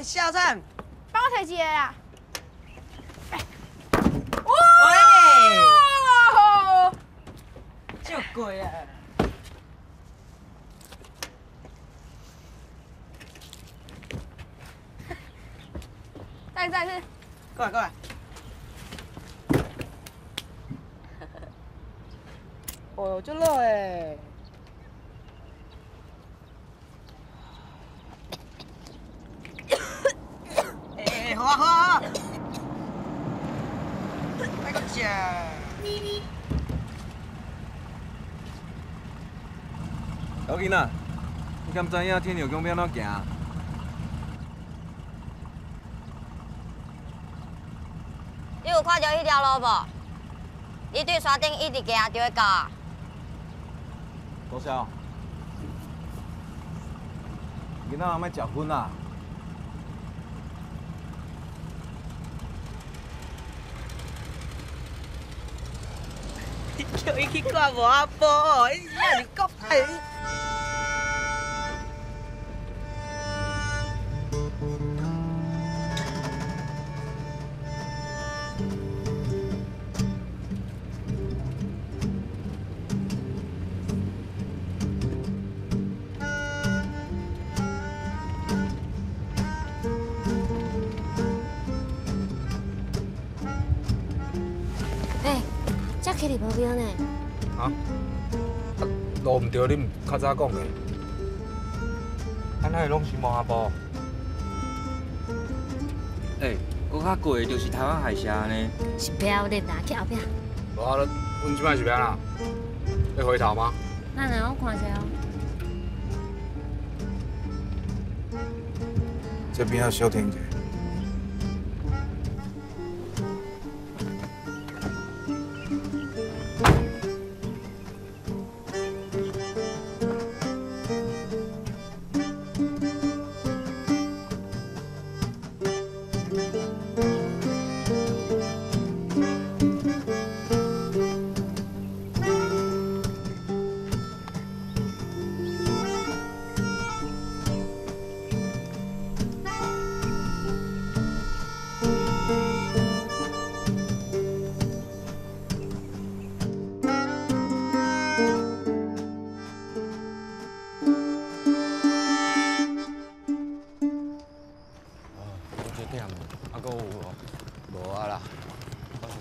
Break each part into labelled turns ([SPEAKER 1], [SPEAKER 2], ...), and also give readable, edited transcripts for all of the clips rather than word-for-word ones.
[SPEAKER 1] 小陈，
[SPEAKER 2] 帮我提一个啊！
[SPEAKER 1] 喂，就贵啊！
[SPEAKER 2] 再一次，
[SPEAKER 1] 过来过来。哦，就热哎。好啊好啊。来个吃。
[SPEAKER 3] 小囡仔，你敢知影天后宫要安怎行？
[SPEAKER 4] 你有看到迄条路无？你对山顶一直行就会到啊。
[SPEAKER 3] 多少？囡仔莫食薰啊！
[SPEAKER 1] 叫伊去看无阿婆，伊也是国哎。
[SPEAKER 4] 这去哩无标呢？
[SPEAKER 5] 啊？路唔对，你唔较早讲的。安那拢是毛阿婆。
[SPEAKER 6] 搁较贵的就是台湾海峡呢。
[SPEAKER 4] 是标的啦，去后壁。
[SPEAKER 5] 无啊，阮即摆是要啦？要回头吗？
[SPEAKER 4] 那来我看一下哦。
[SPEAKER 5] 这边要小停者。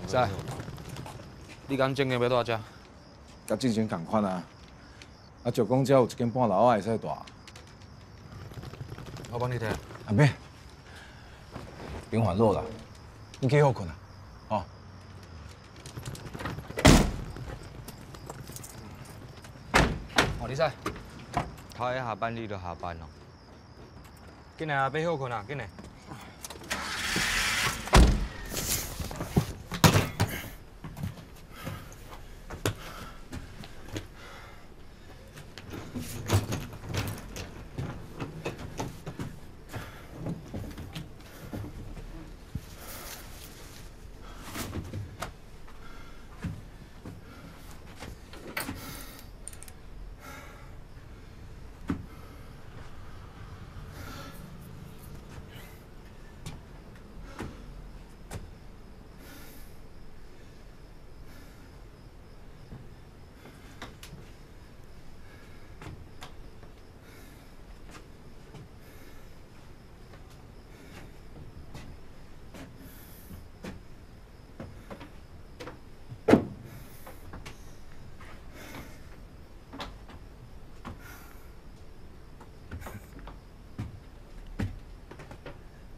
[SPEAKER 5] 在，你敢正经要住遮？
[SPEAKER 7] 甲之前同款啊。啊，石公遮有一间半楼啊，会使住。
[SPEAKER 5] 我帮你摕。
[SPEAKER 7] 啊免，别烦恼啦，你去好困啊，哦。
[SPEAKER 5] 哦，你使。
[SPEAKER 6] 他一下班你就下班咯。
[SPEAKER 5] 紧来啊，别好困啊，紧来。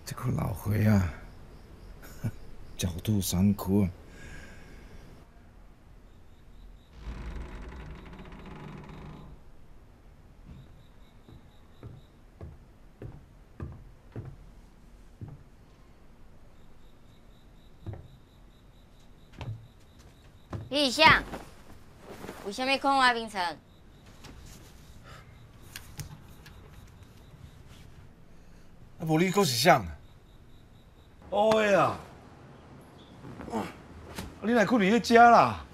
[SPEAKER 7] 这个老花啊，角度山区。
[SPEAKER 4] 李想，为什么看我冰城？
[SPEAKER 7] 啊，无你阁是啥？
[SPEAKER 8] 哦的啊！你来困伫迄遮啦？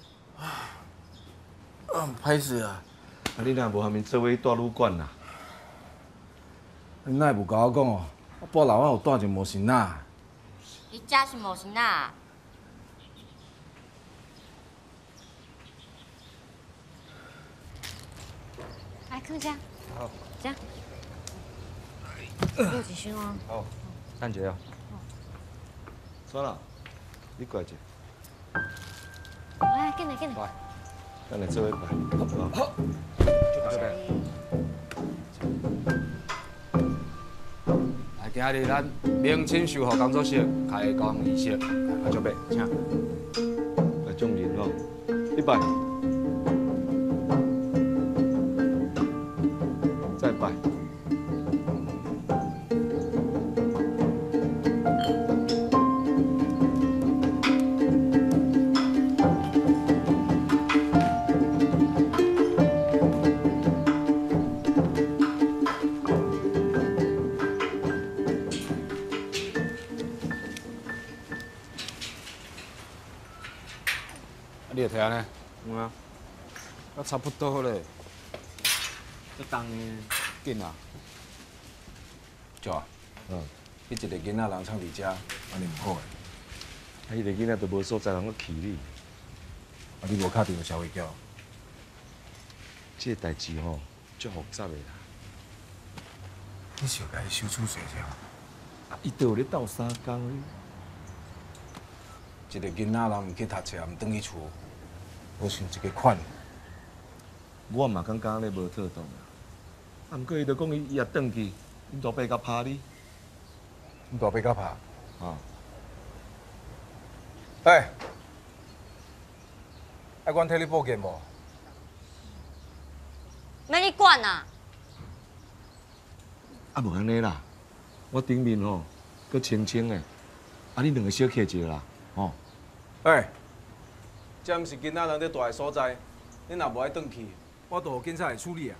[SPEAKER 7] 歹势啊！
[SPEAKER 8] 啊，你若无下面做伙住旅馆啦？
[SPEAKER 7] 你哪会无甲我讲哦？啊，我楼下有带一个模型仔，
[SPEAKER 4] 你家是模型啊？来，客家。
[SPEAKER 6] 好。
[SPEAKER 4] 这样。有几箱哦。
[SPEAKER 6] 好，等一下哦。
[SPEAKER 8] 算了，你过来者。
[SPEAKER 4] 来，进来，进来。
[SPEAKER 8] 来，咱来做伙排。好。
[SPEAKER 5] 来，今日咱明清修复工作室开工仪式，阿祝伯，请。
[SPEAKER 8] 来众人哦，一拜，再拜。你会听呢？
[SPEAKER 6] 有啊，
[SPEAKER 5] 啊，差不多咧，
[SPEAKER 6] 这当的。
[SPEAKER 5] 紧啊！
[SPEAKER 7] 就啊，伊一个囡仔人创伫遮，安尼毋好诶。
[SPEAKER 8] 啊，迄个囡仔都无所在，人搁气你。
[SPEAKER 7] 啊，你无敲电话消费叫？
[SPEAKER 8] 这个代志吼，足复杂的啦。
[SPEAKER 7] 你是有甲伊收厝税者？
[SPEAKER 8] 啊，伊都有咧斗三工咧。
[SPEAKER 7] 一个囡仔人毋去读册，也毋转去厝，无想一个款。
[SPEAKER 8] 我嘛感觉安尼无妥当啊。啊，毋过伊就讲伊也转去，恁大伯甲拍你。
[SPEAKER 7] 恁大伯甲拍？
[SPEAKER 8] 啊。
[SPEAKER 7] 哎，爱阮替你报警无？
[SPEAKER 4] 要你管啊！
[SPEAKER 8] 啊，无安尼啦，我顶面吼，搁清清的，啊，你两个小客一个啦，吼。
[SPEAKER 7] 哎，这毋是囡仔人咧住的所在，恁若无爱转去，我都有警察会处理啊。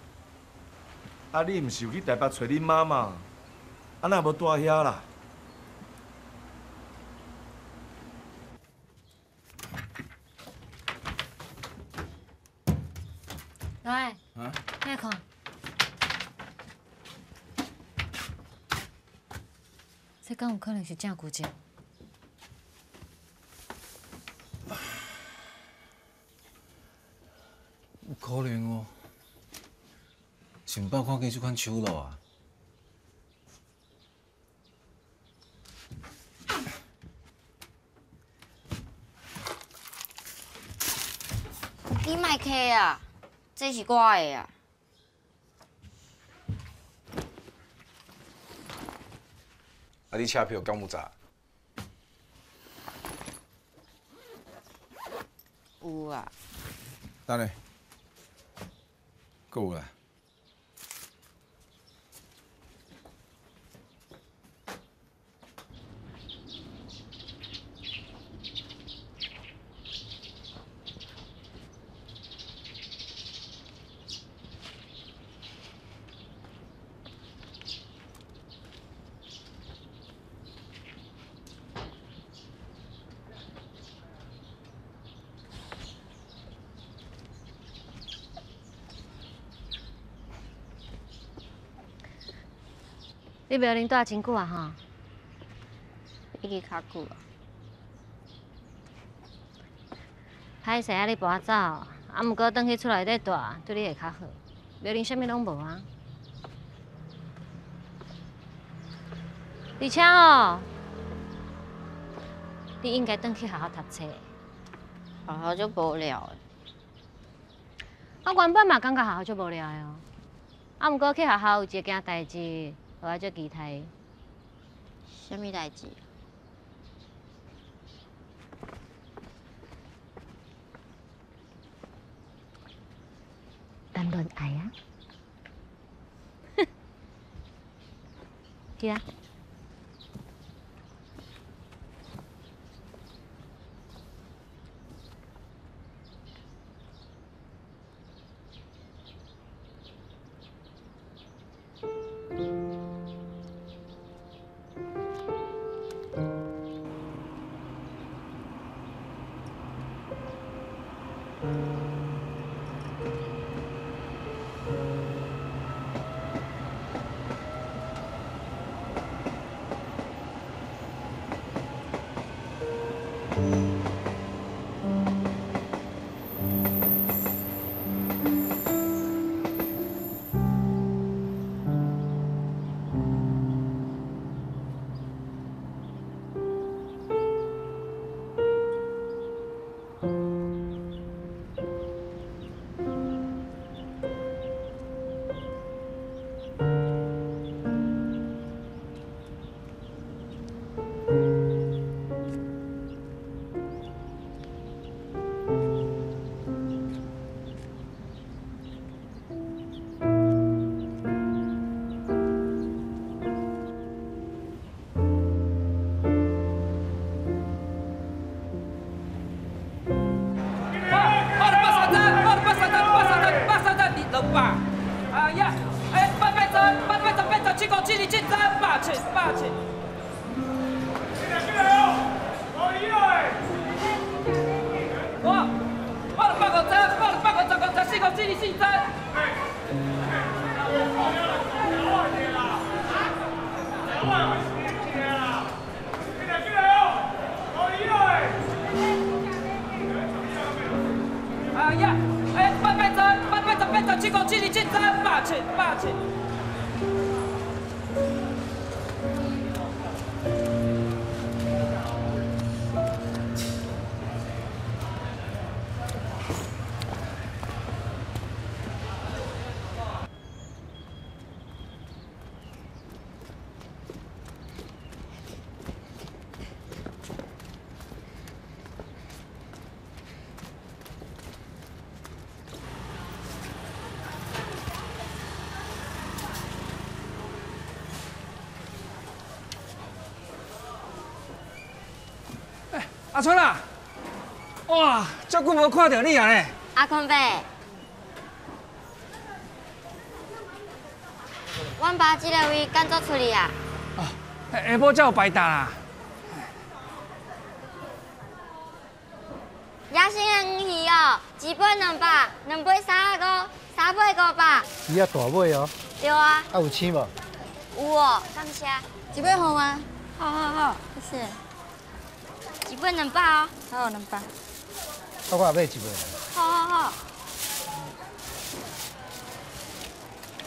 [SPEAKER 8] 啊，你毋是有去台北找恁妈嘛？啊，那无住遐啦？
[SPEAKER 4] 来，
[SPEAKER 7] 啊？
[SPEAKER 4] 你看，这敢有可能是正骨折？
[SPEAKER 7] 有可能哦。上百看过这款手路啊。
[SPEAKER 4] 你莫客啊，这是我的啊。
[SPEAKER 7] 啊，你车票敢有查？
[SPEAKER 4] 有啊。
[SPEAKER 7] 等下，搁有啦。
[SPEAKER 4] 你庙林住真久啊？吼，已经较久啊。歹势啊，你搬走，啊，毋过转去厝内底住，对你会较好。庙林啥物拢无啊。而且哦，你应该转去好好读册。好好就无聊诶。我原本嘛感觉好好就无聊的哦，啊，毋过去学校有一件代志。我足期待。什么代志？谈恋爱啊？哼，去啊！
[SPEAKER 1] 7公7厘进3，霸气霸气。我了8公3，我了8公10公3，4公7厘进3。哎呀，8变成7公7厘进3，霸气霸气。
[SPEAKER 9] 阿春啊，哇，足久无看到你啊咧！
[SPEAKER 4] 阿坤伯，阮爸这个位干作处理啊？
[SPEAKER 9] 哦，下晡才有排档啦。
[SPEAKER 4] 野生的鱼鱼哦，一杯200，2杯35，3杯500。
[SPEAKER 10] 鱼啊大尾哦。
[SPEAKER 4] 对啊。
[SPEAKER 10] 啊有青无？
[SPEAKER 4] 有哦，感谢。
[SPEAKER 2] 几杯红啊？
[SPEAKER 4] 好，谢谢。一杯200哦。
[SPEAKER 2] 好，200。
[SPEAKER 10] 我也买一杯。
[SPEAKER 4] 好。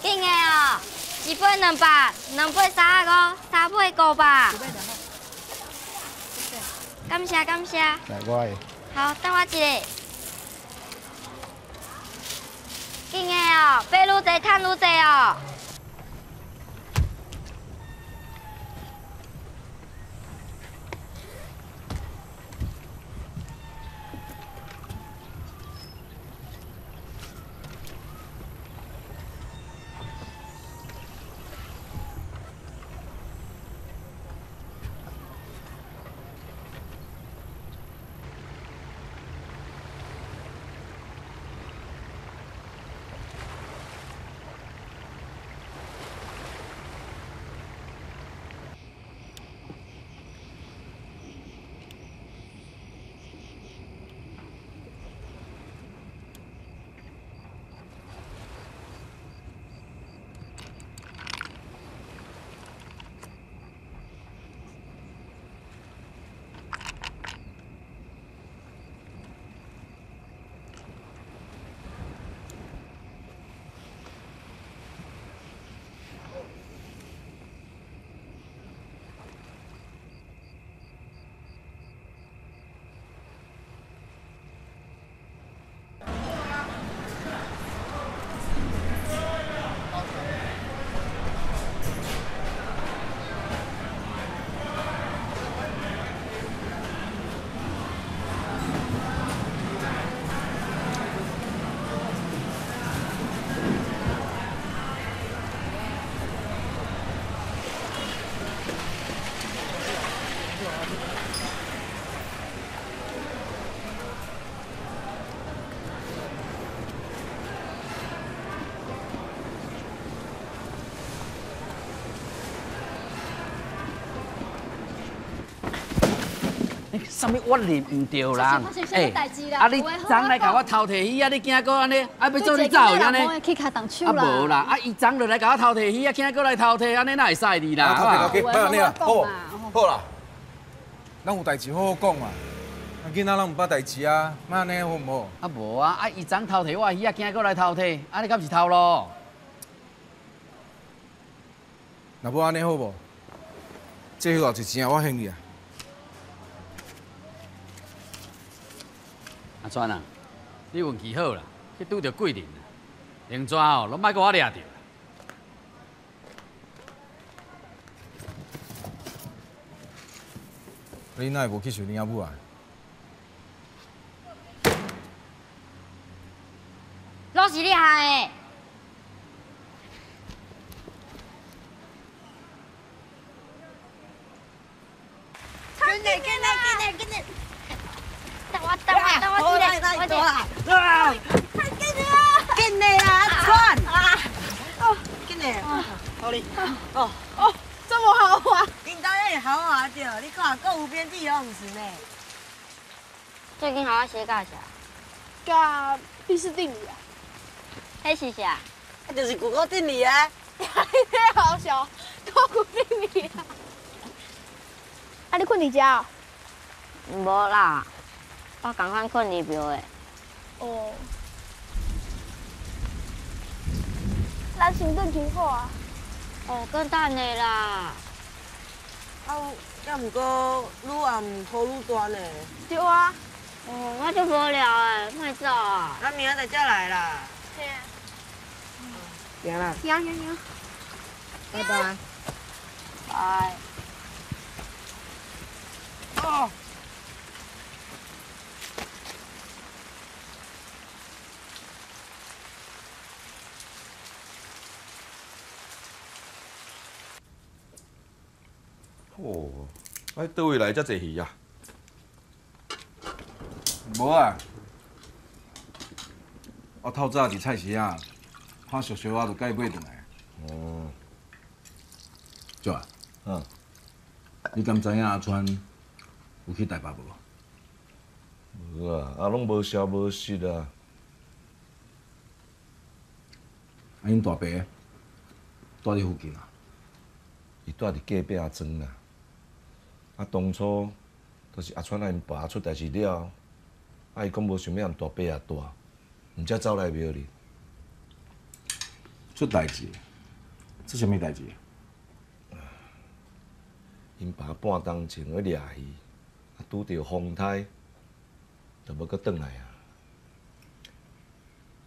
[SPEAKER 4] 紧的哦，一杯200，2杯35，3杯500。感谢。
[SPEAKER 10] 来，我的。
[SPEAKER 4] 好，等我一下。紧的哦，买愈济赚愈济哦。
[SPEAKER 1] 啥物我认唔对啦？
[SPEAKER 2] 啊
[SPEAKER 1] 你昨来甲我偷摕鱼啊，你惊搁安尼，啊要做你走安尼？
[SPEAKER 2] 去卡动手
[SPEAKER 1] 啊
[SPEAKER 2] 啦。
[SPEAKER 1] 无啦，啊伊昨落来甲我偷摕鱼啊，惊搁来偷摕，安尼哪会使你啦？
[SPEAKER 7] 好，别安尼啦，好啦，咱有代志好好讲嘛。啊，囡仔咱唔捌代志啊，莫安尼好唔好？
[SPEAKER 1] 啊无啊，啊伊昨偷摕我鱼啊，惊搁来偷摕，安尼敢是偷咯？
[SPEAKER 7] 若无安尼好无？这偌济钱我还你啊。
[SPEAKER 1] 阿川啊，你运气好啦，去拄着贵人啦，连蛇哦，拢莫甲我掠着。
[SPEAKER 7] 你哪会无去想你阿母啊？
[SPEAKER 4] 拢是你害的。紧嘞！等我一下，
[SPEAKER 2] 紧嘞啦，阿川！紧嘞！
[SPEAKER 11] 好哩。
[SPEAKER 2] 哦，这么豪华，
[SPEAKER 11] 因当然会豪华着，你看够有编制游泳池呢。
[SPEAKER 4] 最近好我写教啥？
[SPEAKER 2] 甲毕氏定理啊，
[SPEAKER 4] 迄是啥？
[SPEAKER 11] 那就是骨骼定理啊。
[SPEAKER 2] 你太好笑，高骨定理啊。啊，你困伫家哦？
[SPEAKER 4] 无啦，我赶快困里庙的。
[SPEAKER 2] 哦。咱先转去好啊。
[SPEAKER 4] 哦，搁等下啦。
[SPEAKER 11] 啊，要毋过愈暗雨愈大呢。
[SPEAKER 2] 对啊。
[SPEAKER 4] 哦，我就无聊诶，莫走啊。
[SPEAKER 11] 咱明仔载才来啦。
[SPEAKER 2] 嘿啊。
[SPEAKER 11] 行啦。
[SPEAKER 2] 行。
[SPEAKER 11] 拜拜。
[SPEAKER 4] 拜。
[SPEAKER 11] 哦。
[SPEAKER 8] 哦，哎，倒位来遮济鱼啊？
[SPEAKER 3] 无啊，我透早伫菜市啊，看熟熟啊，就甲伊买转来。
[SPEAKER 8] 哦，
[SPEAKER 3] 姐啊，
[SPEAKER 8] 嗯，
[SPEAKER 3] 你敢知影阿川有去台北无？
[SPEAKER 8] 无啊，啊，拢无消无息啊。
[SPEAKER 3] 啊，因大伯住伫附近啊？
[SPEAKER 8] 伊住伫隔壁阿庄啦。啊，当初都是阿川啊因爸出代志了，啊，伊讲无想要含大伯也住，毋则走来庙里。
[SPEAKER 3] 出代志？出啥物代志？
[SPEAKER 8] 因爸半冬前去掠鱼，啊，拄着风台，就要搁转来啊。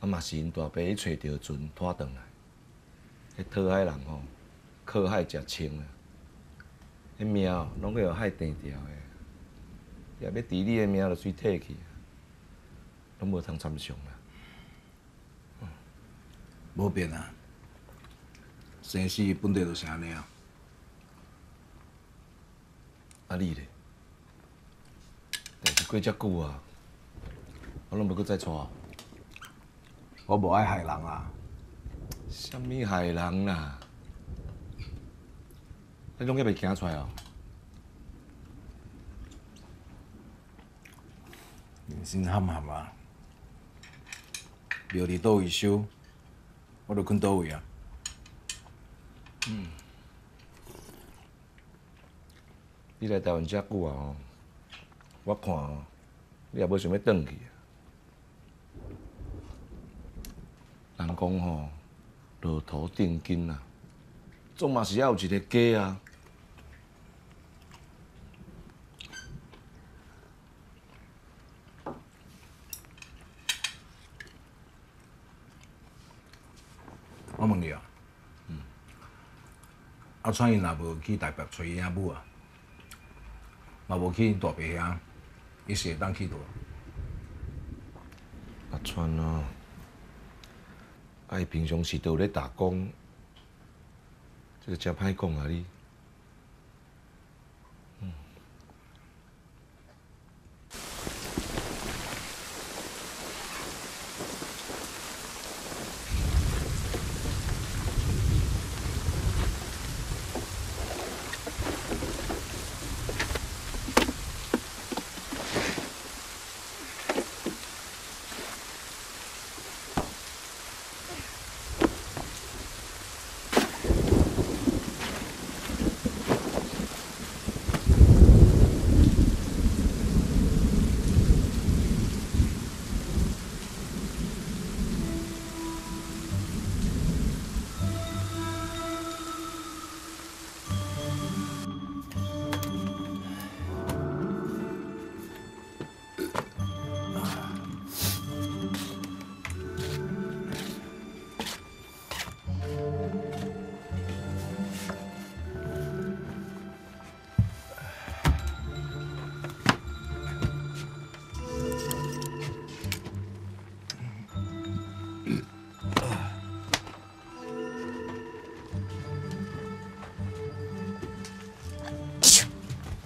[SPEAKER 8] 啊，嘛是因大伯去找着船拖转来。迄讨海人吼，靠海食清啊。迄命哦，拢去互海定掉的，也要治你的命就水退去，拢无通参详啦。
[SPEAKER 3] 无变啊，生死本地就是安尼啊。
[SPEAKER 8] 啊你咧？但是过遮久啊，我拢无搁再娶。
[SPEAKER 3] 我无爱害人啊。
[SPEAKER 8] 啥物害人啦？你拢还袂惊出来哦？
[SPEAKER 3] 人生坎坎啊，庙伫倒位收，我就困倒位啊。
[SPEAKER 8] 你来台湾遮久啊哦，我看哦，你也无想要转去啊。人讲吼，落土定金啊，总嘛是要有一个家啊。
[SPEAKER 3] 我问你啊，阿川因若无去台北找伊阿母啊，嘛无去因大伯遐，伊是会当去倒？
[SPEAKER 8] 阿川啊，伊平常时都有咧打工，这个真歹讲啊你。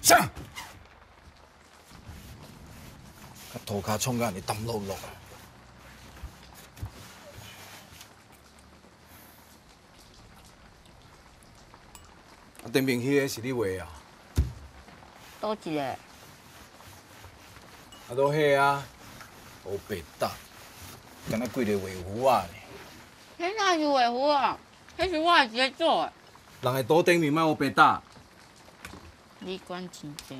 [SPEAKER 3] 啥？甲涂骹创甲安尼澹落落啊！
[SPEAKER 7] 顶面迄个是你画啊？
[SPEAKER 11] 倒一个？
[SPEAKER 7] 都迄啊，乌白搭，敢若几个画符啊呢？
[SPEAKER 11] 迄哪是画符啊？迄是我自己做的。
[SPEAKER 7] 人的桌顶面莫乌白搭。
[SPEAKER 11] 你管真济。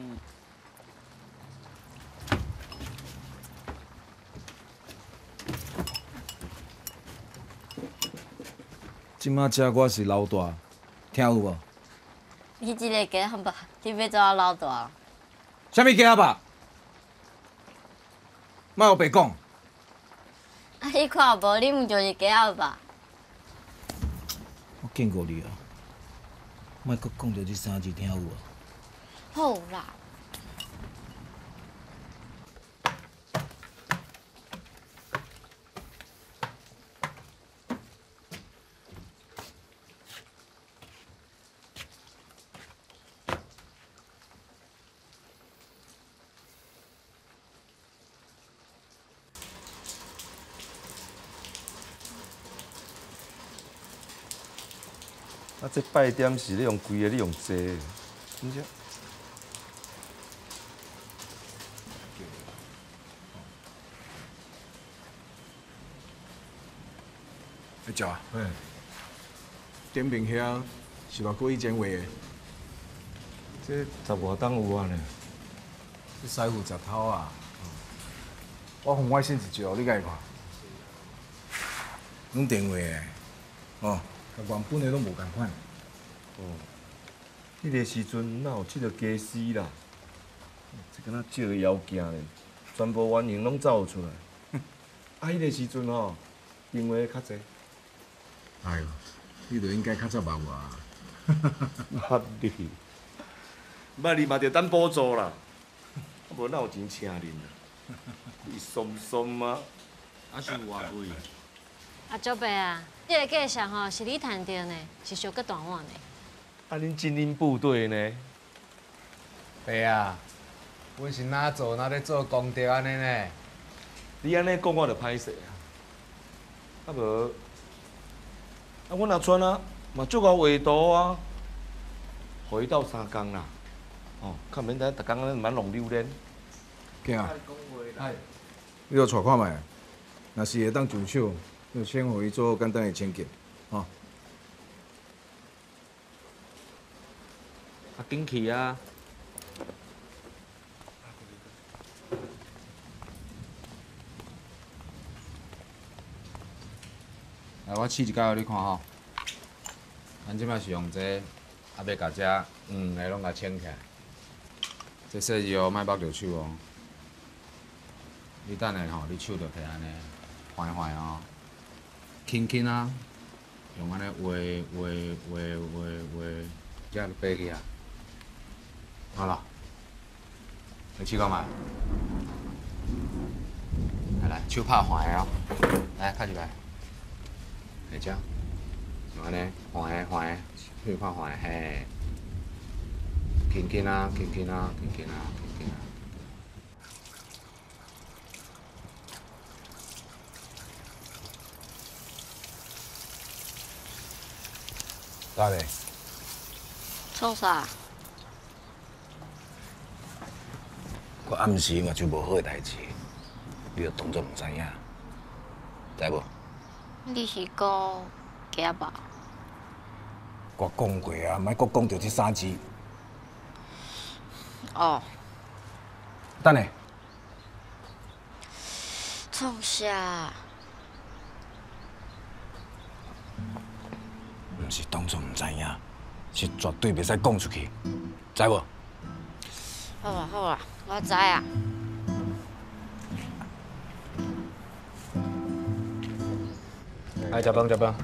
[SPEAKER 7] 即马遮我是老大，听有无？
[SPEAKER 4] 你一个家阿爸，你要做我老大？
[SPEAKER 7] 啥物家阿爸？莫有白讲。
[SPEAKER 4] 啊，你看无？你毋就是家阿爸？
[SPEAKER 7] 我见过你啊，莫搁讲着这三字，听有无？
[SPEAKER 4] 好啦。
[SPEAKER 8] 啊，这拜点是你用贵的，你用济的，真正。
[SPEAKER 7] 会食啊？嘿。顶面遐是偌久以前画的？
[SPEAKER 8] 这十外档有啊呢。
[SPEAKER 7] 这师傅食头啊！我红外线一照，你家看。拢电话的，哦，甲原本的拢无共款。
[SPEAKER 8] 哦，迄个时阵哪有即个家私啦？这敢若少个妖精咧，全部原型拢走出来。啊，迄个时阵吼，订话较济。
[SPEAKER 7] 哎呦，你著应该较早捌我啊。
[SPEAKER 8] 捌你，捌你嘛着等补助啦，啊无哪有钱请恁啊？你松松啊？
[SPEAKER 1] 啊是偌贵？
[SPEAKER 4] 啊，祖伯啊，这个介绍吼是你谈着呢，是小个大碗呢。
[SPEAKER 8] 啊，恁精英部队呢？
[SPEAKER 7] 爸啊，阮是哪做哪咧做功德安尼呢？
[SPEAKER 8] 你安尼讲我着歹势啊。啊无，啊阮阿川啊嘛足够画图啊，互伊斗3工啦。哦，较免逐工安尼满弄溜连。
[SPEAKER 7] 囝啊，你著带看觅，若是会当上手，就先互伊做简单的清洁，吼。
[SPEAKER 5] 啊，紧去啊！来，我试一解互你看吼。咱即摆是用这，啊，要甲这个拢甲清起来。这设计哦，莫绑着手哦。你等下吼，你手着摕安尼，缓缓哦，轻轻啊，用安尼画，这样就爬去啊。好了，你试看觅。来，手拍缓的哦，来，开一摆。来这，用安尼缓的，手拍缓的，嘿，轻轻啊，轻轻啊。
[SPEAKER 7] 咋嘞？
[SPEAKER 11] 创啥？
[SPEAKER 3] 我暗时嘛就无好诶代志，你就当作唔知影，知无？
[SPEAKER 11] 你是讲家吧？
[SPEAKER 3] 我讲过啊，莫搁讲着这3字。
[SPEAKER 11] 哦。
[SPEAKER 3] 等下。
[SPEAKER 11] 创啥？
[SPEAKER 3] 毋是当作唔知影，是绝对袂使讲出去，知无？
[SPEAKER 11] 好啊，我知啊。
[SPEAKER 5] 来，食饭。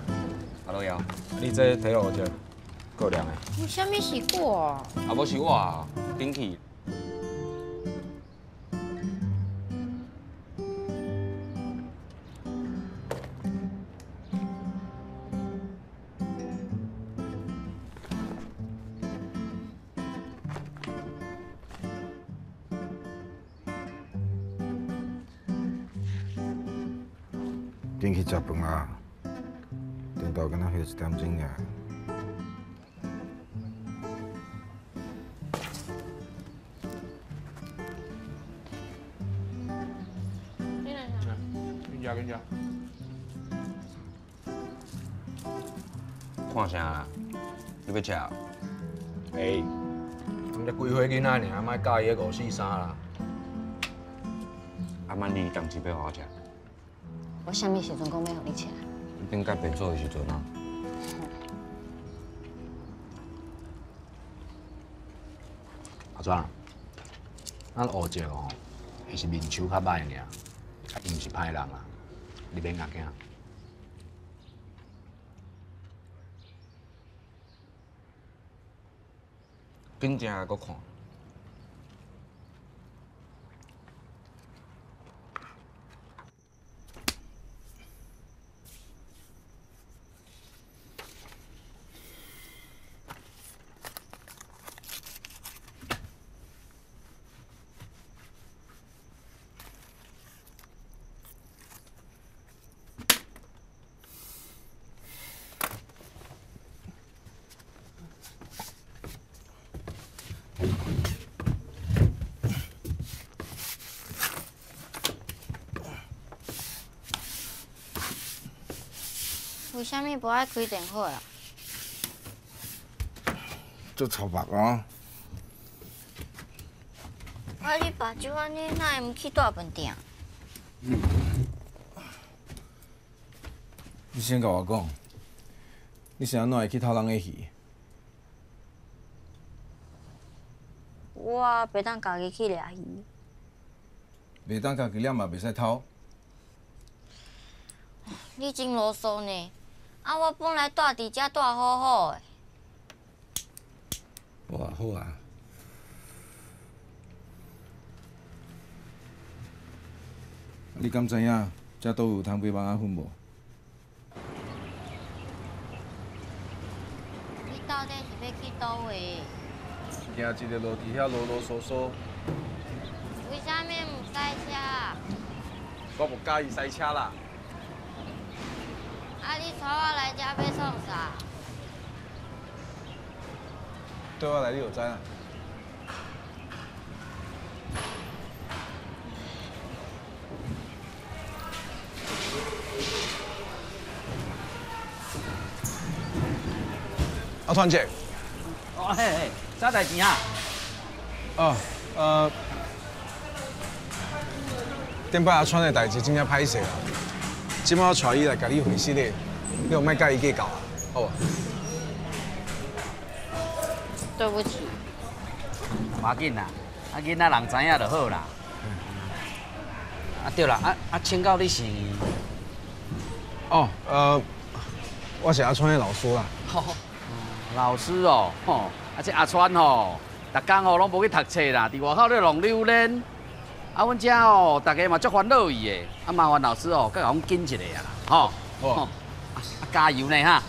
[SPEAKER 5] 阿老姚，你这体落这够凉的。
[SPEAKER 11] 你啥物是我？
[SPEAKER 5] 啊，无是我啊，顶去。
[SPEAKER 7] 紧去食饭啊！电脑敢若休1点钟尔。
[SPEAKER 5] 紧食。
[SPEAKER 8] 看啥啦？你要食哦？
[SPEAKER 3] 哎，咱才几岁囡仔尔，莫介意个543啦。
[SPEAKER 8] 阿曼你当时要互我食，
[SPEAKER 4] 我啥物时阵讲要互你吃？
[SPEAKER 8] 顶甲变做的时阵啊。
[SPEAKER 3] 阿庄，咱学者哦，伊是面手较歹尔，啊，伊毋是歹人啦，你免硬惊。
[SPEAKER 8] 紧正个看。
[SPEAKER 12] 为什么无爱开电火啊？
[SPEAKER 7] 做臭白哦。
[SPEAKER 12] 啊，你爸酒安尼，哪会毋去大饭店？
[SPEAKER 7] 你先甲我讲，你是安怎会去偷人的鱼？
[SPEAKER 12] 我袂当家己去掠鱼。
[SPEAKER 7] 袂当家己掠嘛，袂使偷。
[SPEAKER 12] 你真啰嗦呢！啊，我本来住伫遮住好好的。
[SPEAKER 7] 好啊，好啊。你敢知影遮倒有通买蚊仔粉无？
[SPEAKER 12] 你到底是要去倒位？
[SPEAKER 7] 行一个路伫遐啰啰嗦嗦。
[SPEAKER 12] 为啥物毋塞车？
[SPEAKER 7] 我无介意塞车啦。
[SPEAKER 12] 啊，你带我来遮要创啥？
[SPEAKER 7] 对我来你就知啦。阿川姐。
[SPEAKER 1] 哦嘿嘿，啥代志啊？
[SPEAKER 7] 顶摆阿川的代志真正歹势啦。即摆我带伊来甲你会师咧，你有莫介意计较啊，好无？
[SPEAKER 12] 对不起。
[SPEAKER 1] 无要紧啦，啊囡仔人知影就好啦。啊对啦，请教你是？
[SPEAKER 7] 我是阿川的老师啦。
[SPEAKER 1] 老师哦，吼，这阿川吼，逐工吼拢无去读册啦，伫外口咧浪溜连。啊，阮遮吼，大家嘛足烦恼伊的，啊麻烦老师哦，甲阮紧一下啊，吼。
[SPEAKER 7] 好。
[SPEAKER 1] 加油呢哈！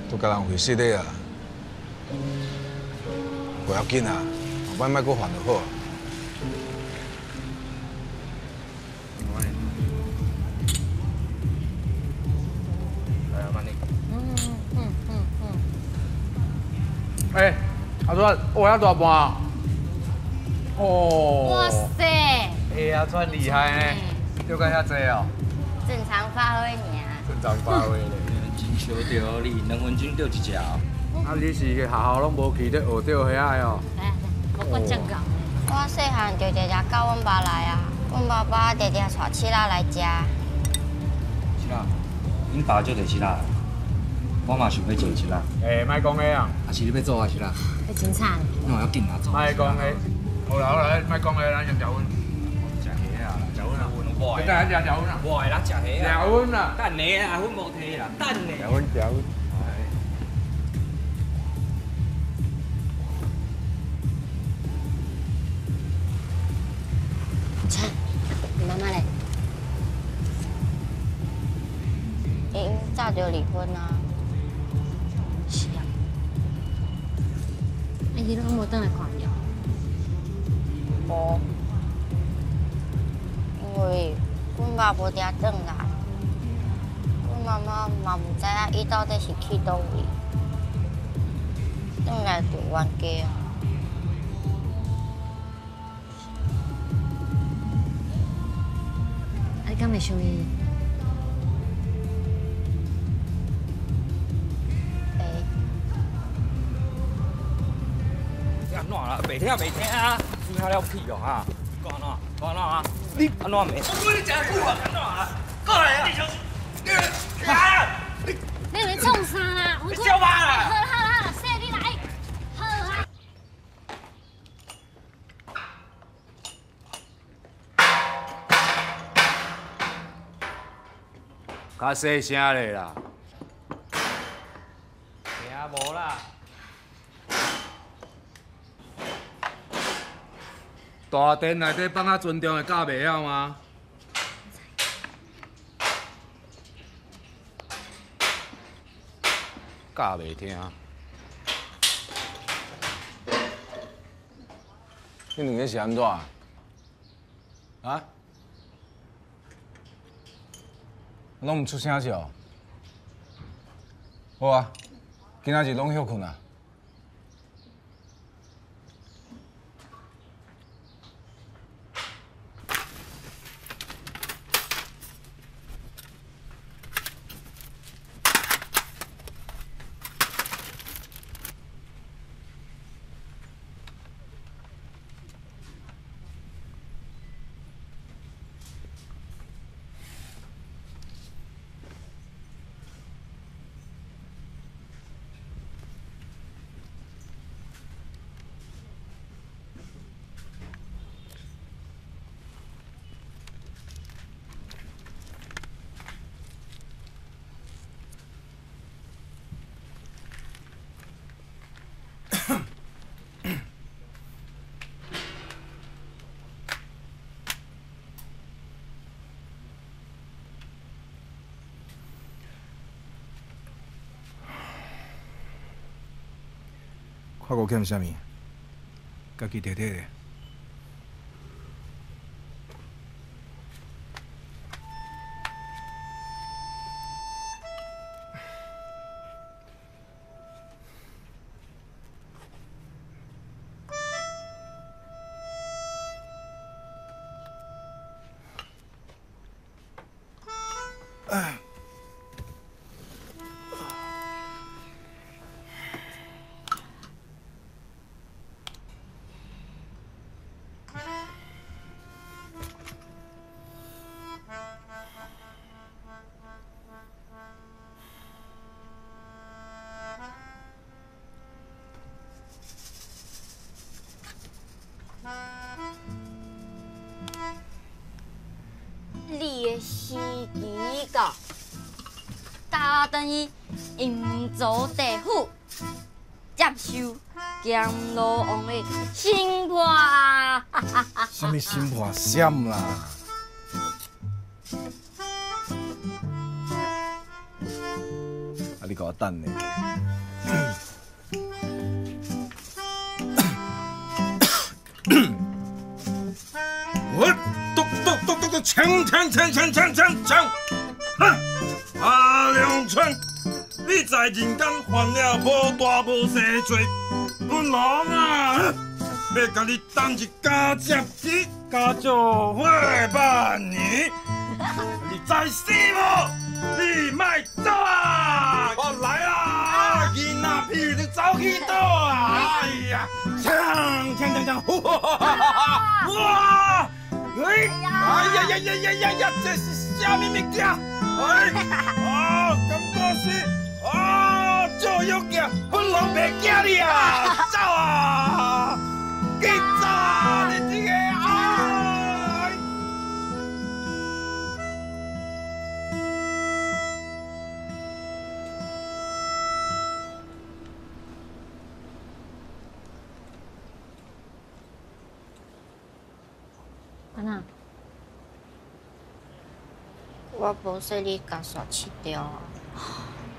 [SPEAKER 7] 都甲人会师咧啊，不要紧啊，后摆莫搁犯就好。
[SPEAKER 8] 来，慢点。
[SPEAKER 3] 哎，阿川，我遐大盘。哦。
[SPEAKER 4] 哇塞！
[SPEAKER 3] 哎，阿川厉害呢，钓到遐济哦。
[SPEAKER 12] 正常发挥尔。
[SPEAKER 3] 正常发挥咧。
[SPEAKER 6] 真烧着你2分钟钓一只哦。
[SPEAKER 3] 啊，你是学校拢无去咧学钓虾个哦？
[SPEAKER 4] 我真搞。
[SPEAKER 12] 我细汉就常常教阮爸来啊，阮爸爸常常带七仔来食。
[SPEAKER 6] 七仔，恁爸做第七仔，我嘛想要做七仔。
[SPEAKER 3] 哎，莫讲个啊！
[SPEAKER 6] 还是你要做啊七仔？
[SPEAKER 4] 你真惨。
[SPEAKER 6] 那要紧啊做。
[SPEAKER 3] 莫讲个，好啦好啦，莫讲个，咱先食阮。
[SPEAKER 6] 食虾啊，
[SPEAKER 3] 食阮啊！
[SPEAKER 6] 我
[SPEAKER 3] 你等下食阮啊！
[SPEAKER 6] 我的啦，食虾啊。
[SPEAKER 3] 食阮啊！
[SPEAKER 6] 等你啊，阮无摕啦，等你。
[SPEAKER 3] 食阮食阮。
[SPEAKER 4] 你妈妈嘞？
[SPEAKER 12] 因离婚啊。
[SPEAKER 4] 是啊。伊拢无倒来看伊哦。
[SPEAKER 12] 无，因为阮爸无定转来，阮妈妈嘛唔知影伊到底是去倒位，转来就冤家啊。
[SPEAKER 4] 你敢袂想伊？
[SPEAKER 6] 安怎啦？袂听袂听啊！听了屁哦哈！讲安怎？讲安怎啊？你安怎袂？我跟你讲句话，安怎啊？过来啊！
[SPEAKER 4] 你有咧创啥啦？
[SPEAKER 6] 你笑吧啦！
[SPEAKER 4] 好啦好啦好啦，说你来，好啊。
[SPEAKER 3] 较细声咧啦，
[SPEAKER 9] 听无啦。
[SPEAKER 3] 大殿内底放较尊重的教袂晓吗？教袂听。
[SPEAKER 7] 你两个是安怎啊？啊？拢唔出声是哦？好啊，今仔日拢休困啊。看我欠啥物，家己摕摕咧。
[SPEAKER 12] 你的司机到，搭等于营造地府接受阎罗王的审判。
[SPEAKER 7] 什么心破闪啦？啊，你给我等咧。我咚锵！阿良川，你在人间犯了无大无小罪，本王啊，要甲你当一加接机，加做伙伴年。你知死无？你莫走啊！我来啊！囡仔屁你走去倒啊！哎呀，锵！哇！哎呀！这是啥物物件？感觉是做妖件，本王袂惊你啊！走啊！去走啊！你这个
[SPEAKER 4] 安那？
[SPEAKER 12] 我无说你甲煞切掉啊！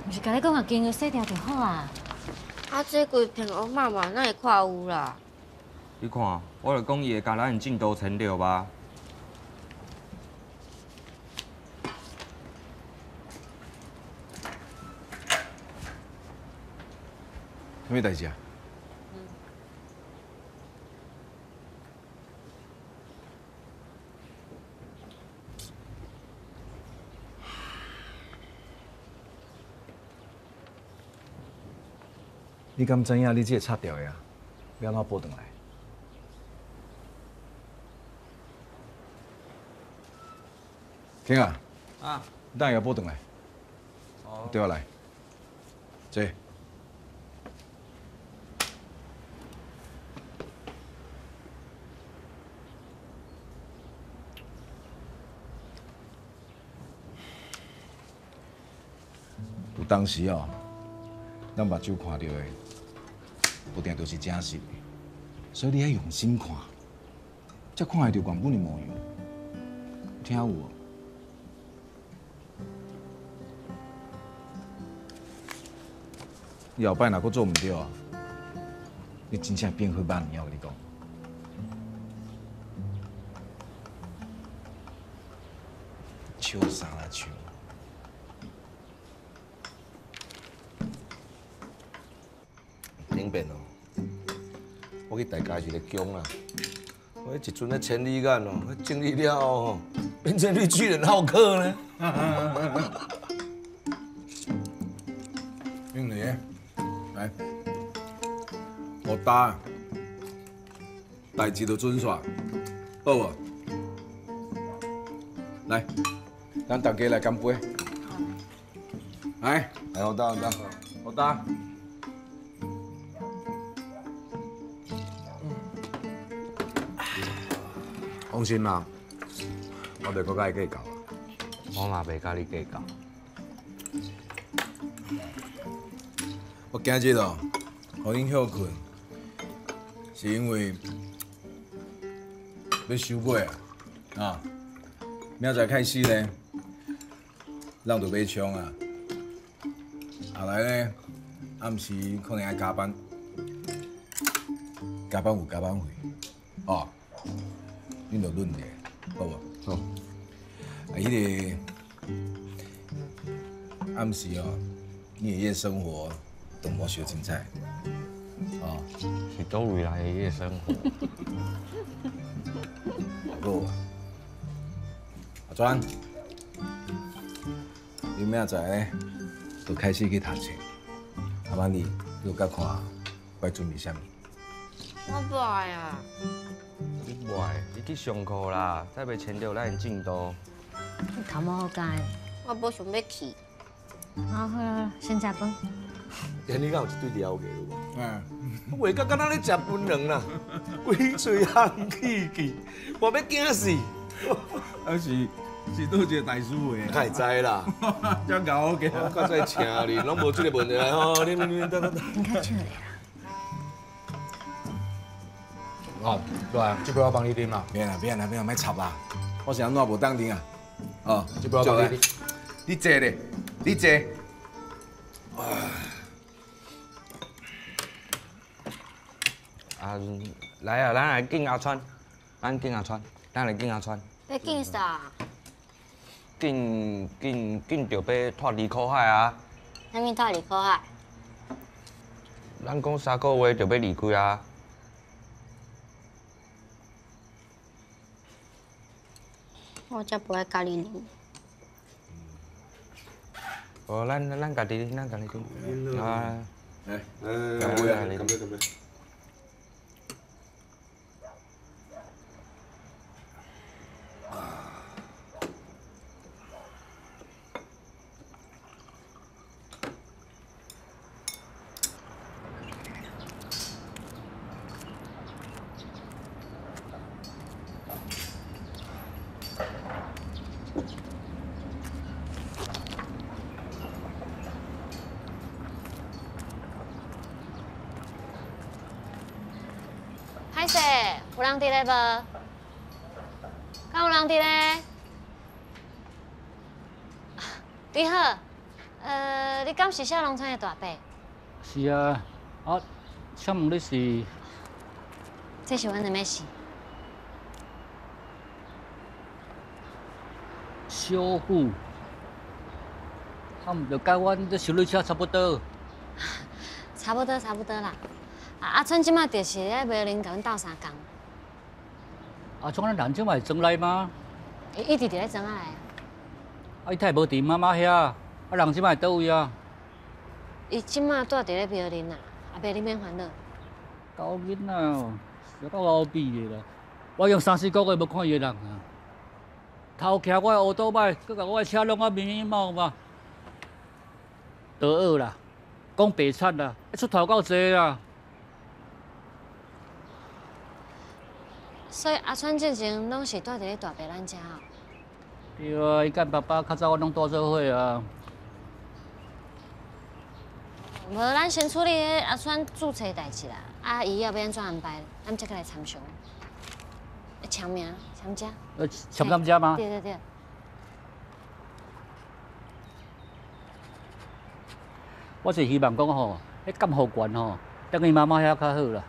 [SPEAKER 4] 毋是甲你讲啊，经过洗掉就好啊。
[SPEAKER 12] 啊，这规片黑妈妈哪会看有啦？
[SPEAKER 6] 你看，我就讲伊会甲咱进度成着吧。
[SPEAKER 3] 什么代志啊？你敢知影你这个擦掉的啊？要安怎补回来？兄啊，
[SPEAKER 6] 啊，
[SPEAKER 3] 等下补回来。
[SPEAKER 6] 哦。
[SPEAKER 3] 对我来，坐。有当时哦，咱目睭看到的，不定都是真实的，所以你要用心看，才看会到原本的模样。听有无？你后摆若阁做唔对啊，你真正变好万年，我跟你讲。笑啥啦笑？
[SPEAKER 8] 顶边哦，我去大家是咧强啦。我一阵咧千里眼哦，经历了后吼，变成你巨人浩克呢。
[SPEAKER 3] 英理，来，我答，代志就准煞，好无？来，咱大家来干杯。来，
[SPEAKER 8] 来，我答，
[SPEAKER 3] 我答。放心啦，我袂搁甲伊计较。
[SPEAKER 6] 我嘛袂甲你计较。
[SPEAKER 3] 我今日哦，互恁休困，是因为要收尾啊！明仔开始呢，咱就买枪啊！后来呢，暗时可能爱加班，加班有加班费，哦，恁就论者，好无？好。啊，迄个暗时哦，你的夜生活。都无小精彩，哦，
[SPEAKER 6] 是倒位来的夜生活。
[SPEAKER 3] 好啊，阿专，你明仔载就开始去读册，阿妈你又甲看该准备啥物？
[SPEAKER 12] 我不爱啊。
[SPEAKER 6] 你袂，你去上课啦，再袂牵着咱的进度。
[SPEAKER 4] 你头毛好干。
[SPEAKER 12] 我无想要去。
[SPEAKER 4] 好啦，先食饭。
[SPEAKER 8] 今你敢有一对了解有无？我话甲敢若咧食槟榔啦，规嘴红气气，我要惊死。
[SPEAKER 3] 啊是倒一个大师话？
[SPEAKER 8] 太知啦，
[SPEAKER 3] 遮搞嘅，
[SPEAKER 8] 我较早请你，拢无这个问题吼。你等。
[SPEAKER 4] 你较笑咧啦。
[SPEAKER 3] 哦，来，这杯我帮你啉啦。免啦，莫插啦。我是安怎无当啉啊？哦，这杯我帮你。你坐咧，你坐。
[SPEAKER 6] 啊，来啊，咱来敬阿川，咱敬阿川，咱来敬阿川。
[SPEAKER 12] 要敬啥？
[SPEAKER 6] 敬着要脱离苦海啊！
[SPEAKER 12] 啥物脱离苦海？
[SPEAKER 6] 咱讲3个月就要离开啊！
[SPEAKER 12] 我才不爱甲你啉。
[SPEAKER 6] 哦，咱家己啉。啊，
[SPEAKER 8] 来，干杯啊！干杯！
[SPEAKER 4] 歹势，有人伫咧无？敢有人伫咧？你好，你敢是小农村的大伯？
[SPEAKER 13] 是啊，请问你是？
[SPEAKER 4] 这是阮的妹事。
[SPEAKER 13] 小虎，毋着甲阮这修理车差不多。
[SPEAKER 4] 差不多啦。阿川即马就是咧卖林甲阮斗相共。
[SPEAKER 13] 阿川，咱人即摆装来吗？
[SPEAKER 4] 伊一直伫咧装来。
[SPEAKER 13] 伊太无伫妈妈遐，人即摆倒位啊？
[SPEAKER 4] 伊即马住伫咧庙林啦，阿伯你免烦恼。
[SPEAKER 13] 狗囡仔哦，小到老逼的啦！我用3、4个月无看伊个人啊。头骑我的乌多摆，佮甲我的车弄啊面面貌嘛。得恶啦，讲白惨啦，出头够济啦。
[SPEAKER 4] 所以阿川之前拢是住伫咧大伯咱遮哦。
[SPEAKER 13] 对啊，伊甲爸爸较早我拢住做伙啊。
[SPEAKER 4] 无，咱先处理迄阿川注册代志啦。啊，伊要安怎安排，咱才来参详。签名，签遮。
[SPEAKER 13] 签咱遮吗？
[SPEAKER 4] 对。
[SPEAKER 13] 我是希望讲吼，迄监护权吼，等伊妈妈遐较好啦。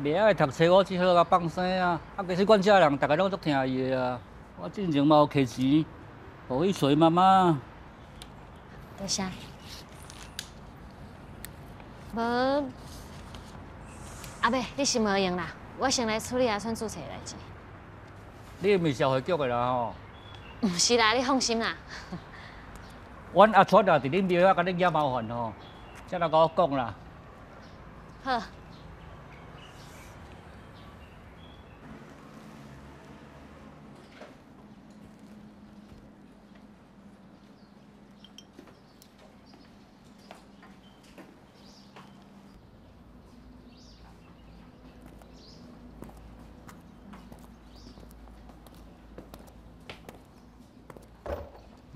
[SPEAKER 13] 袂爱读册，我只好甲放生啊。其实阮遮人，逐个拢足听伊的啊。我之前嘛有摕钱，互伊随妈妈。
[SPEAKER 4] 多谢。无，阿伯，你心无用啦，我先来处理阿川注册代志。
[SPEAKER 13] 你毋是社会局的啦吼？
[SPEAKER 4] 毋是啦，你放心啦。
[SPEAKER 13] 阮阿川啊，伫恁庙遐甲恁惹麻烦吼，才来甲我讲啦。
[SPEAKER 4] 好。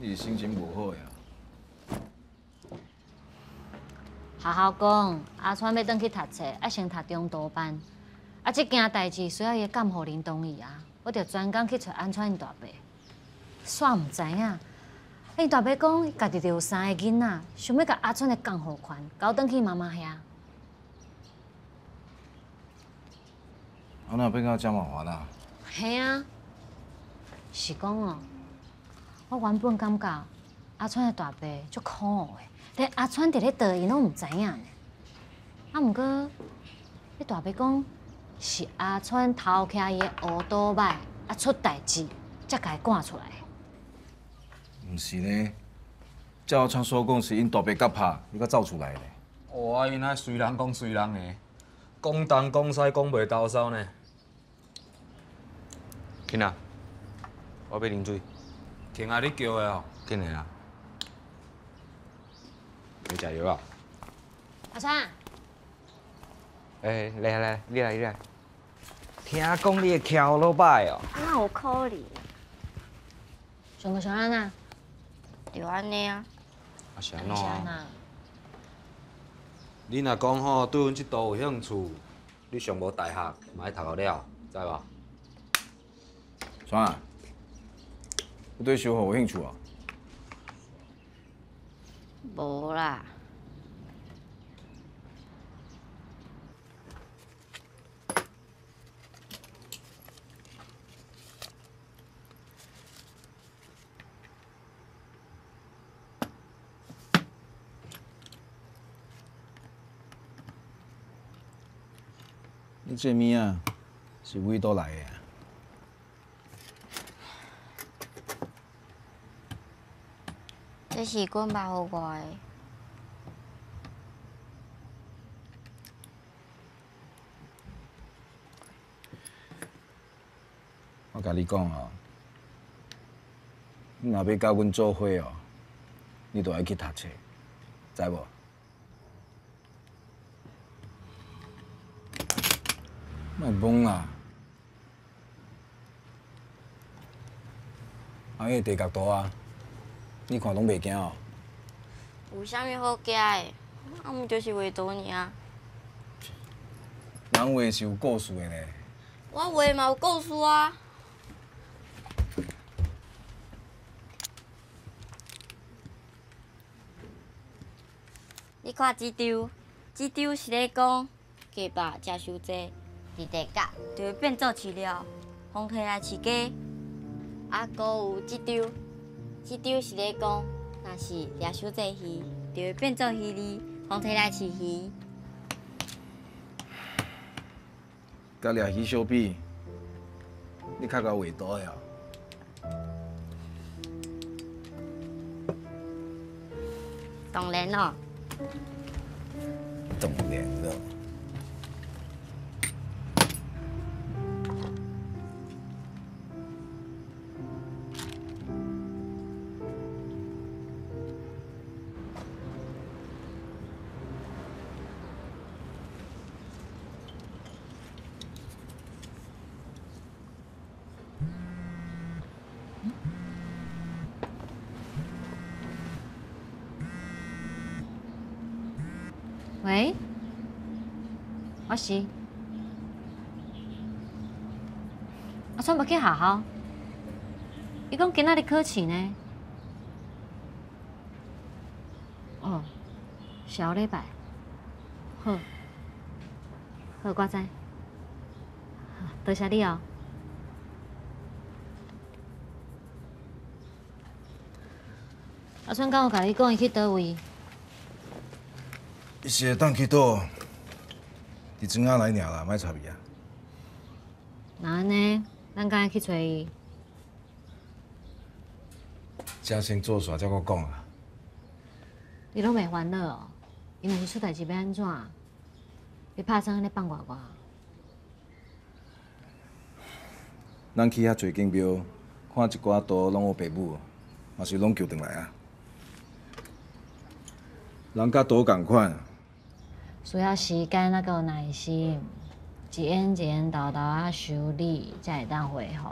[SPEAKER 3] 你是心情无好呀？
[SPEAKER 4] 好好讲，阿川要转去读册，要先读中途班。这件代志需要伊监护人同意啊，我着专工去找安川因大伯。煞毋知影，因大伯讲，伊家己着有3个囡仔，想要甲阿川的监护权交转去妈妈遐。
[SPEAKER 3] 哪变到这麻烦啊？
[SPEAKER 4] 系啊，是讲哦，我原本感觉阿川的大伯足可恶的。连阿川伫咧倒，伊拢毋知影呢。毋过，迄大伯讲是阿川偷骑伊的乌倒摆，出代志，才甲伊赶出来。
[SPEAKER 3] 毋是呢，照阿川所讲是因大伯甲拍，伊才走出来的。
[SPEAKER 5] 哇，因那随人讲随人的，讲东讲西讲袂交梢呢。囡仔，我要啉水。听啊，你叫的哦，紧的啦。要食药啊？
[SPEAKER 4] 阿川，
[SPEAKER 6] 来，你来。听讲你会翘老摆哦。
[SPEAKER 12] 哪有可能？
[SPEAKER 4] 上个上安那？
[SPEAKER 12] 就安尼啊。
[SPEAKER 5] 啊是安怎啊？你若讲吼对阮即道有兴趣，你上无大学嘛爱读到了，知无？
[SPEAKER 3] 川啊，你对修好有兴趣啊？
[SPEAKER 12] 无啦。
[SPEAKER 3] 你这物啊，是为倒来的？
[SPEAKER 12] 这是阮爸互我的。
[SPEAKER 3] 我甲你讲哦，你若要甲阮做伙哦，你就爱去读册，知无？莫懵啦！迄个地角大啊，你看拢袂惊哦。
[SPEAKER 12] 有啥物好惊的？毋就是画图尔。
[SPEAKER 3] 人画是有故事的咧。
[SPEAKER 12] 我画嘛有故事啊。你看这张是咧讲鸡肉食伤济，伫地角就会变做饲料，风摕来饲鸡。啊，搁有这张是咧讲，若是掠伤济鱼，就会变做鱼餌，风摕来饲鱼。
[SPEAKER 3] 甲掠鱼相比，你较够画图的哦。
[SPEAKER 12] 当然咯。
[SPEAKER 3] 当然了。
[SPEAKER 4] 喂，我是。阿川要去学校，伊讲今仔日考试呢。哦，下礼拜。好，好，我知。多谢你哦。阿川敢有甲你讲伊去倒位？
[SPEAKER 3] 伊是会当去倒，伫庄仔来尔啦，莫插伊啊。
[SPEAKER 4] 那安尼，咱敢去找伊？
[SPEAKER 3] 才先做煞，才搁讲啊。
[SPEAKER 4] 你拢袂烦恼哦？伊若是出代志要安怎？你拍算安尼放我？
[SPEAKER 3] 咱去遐做景标，看一寡图拢有爸母，嘛是拢救回来啊。人甲图共款。
[SPEAKER 4] 需要时间啊，有耐心，一end一end豆豆啊修理，才会当恢复。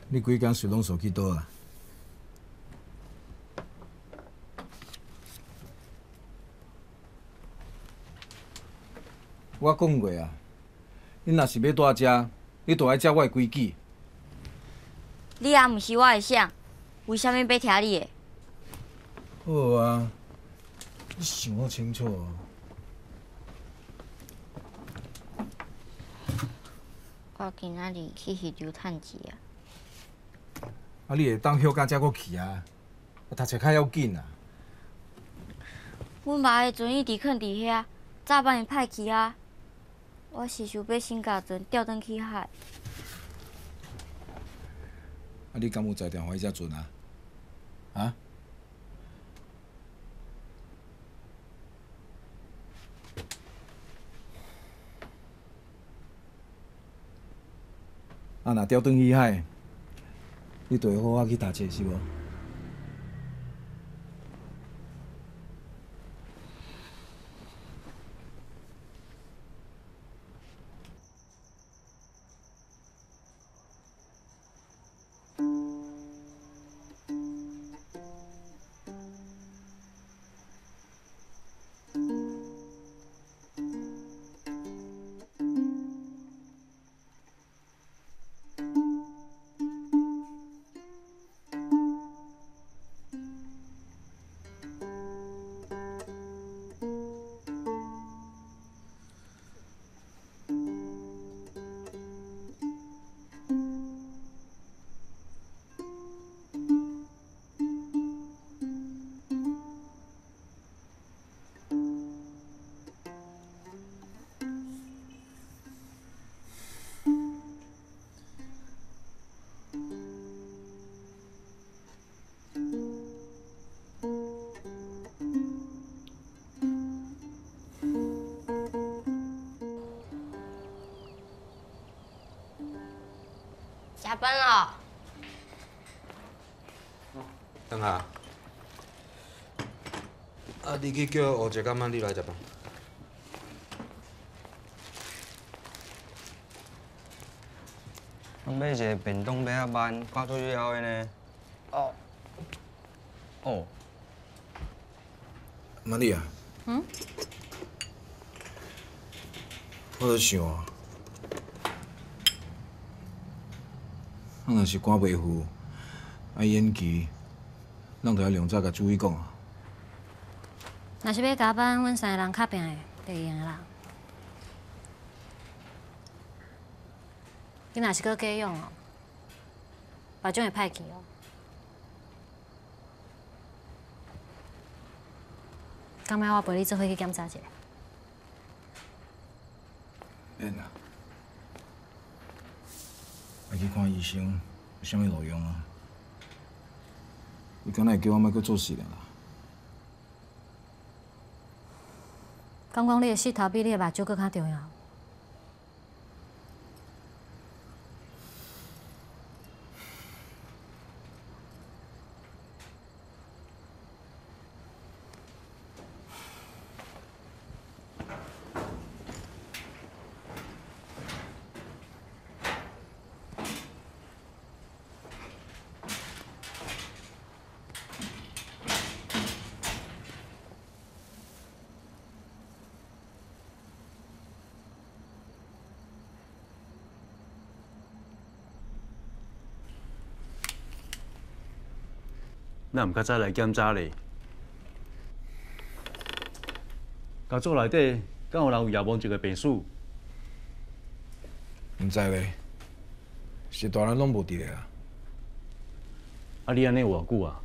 [SPEAKER 3] 你规工是拢锁去倒啊？我讲过啊，你若是要住遮，你就爱照我的规矩。
[SPEAKER 12] 你也毋是我的谁，为虾米要听你的？
[SPEAKER 3] 好啊，你想好清楚哦。
[SPEAKER 12] 我今仔日去溪流趁钱啊！
[SPEAKER 3] 啊，你会当休假才搁去啊？读册较要紧啊！
[SPEAKER 12] 阮妈的船一直囥伫遐，早晚会歹去啊！我是想要先甲船调转去海。
[SPEAKER 3] 啊，你敢有在电话伊只船啊？啊？啊，若调转去海，你就会好好去读册是无？
[SPEAKER 12] 下班了。
[SPEAKER 5] 等下。啊，你去叫吴一干妈，你来食饭。
[SPEAKER 6] 我买一个便当买啊慢，赶出去后的呢。哦。哦。
[SPEAKER 3] 玛丽啊。
[SPEAKER 4] 嗯。
[SPEAKER 3] 我在想啊，我若是赶袂赴，爱演技，咱就要量早甲注意讲啊。
[SPEAKER 4] 若是要加班，阮三个人较拼的，第二个人。你若是搁假用哦，把种会歹去哦。敢要我陪你做伙去检查一下？
[SPEAKER 3] 免啦，要去看医生，有啥物路用啊？伊敢若会叫我莫搁做事啦。
[SPEAKER 4] 敢讲你的舌头比你的目睭搁较重要？
[SPEAKER 14] 咱毋较早来检查咧。家族内底敢有人有叶望一个病史？
[SPEAKER 3] 毋知咧，是大人拢无伫咧啊。
[SPEAKER 14] 啊，你安尼有偌久啊？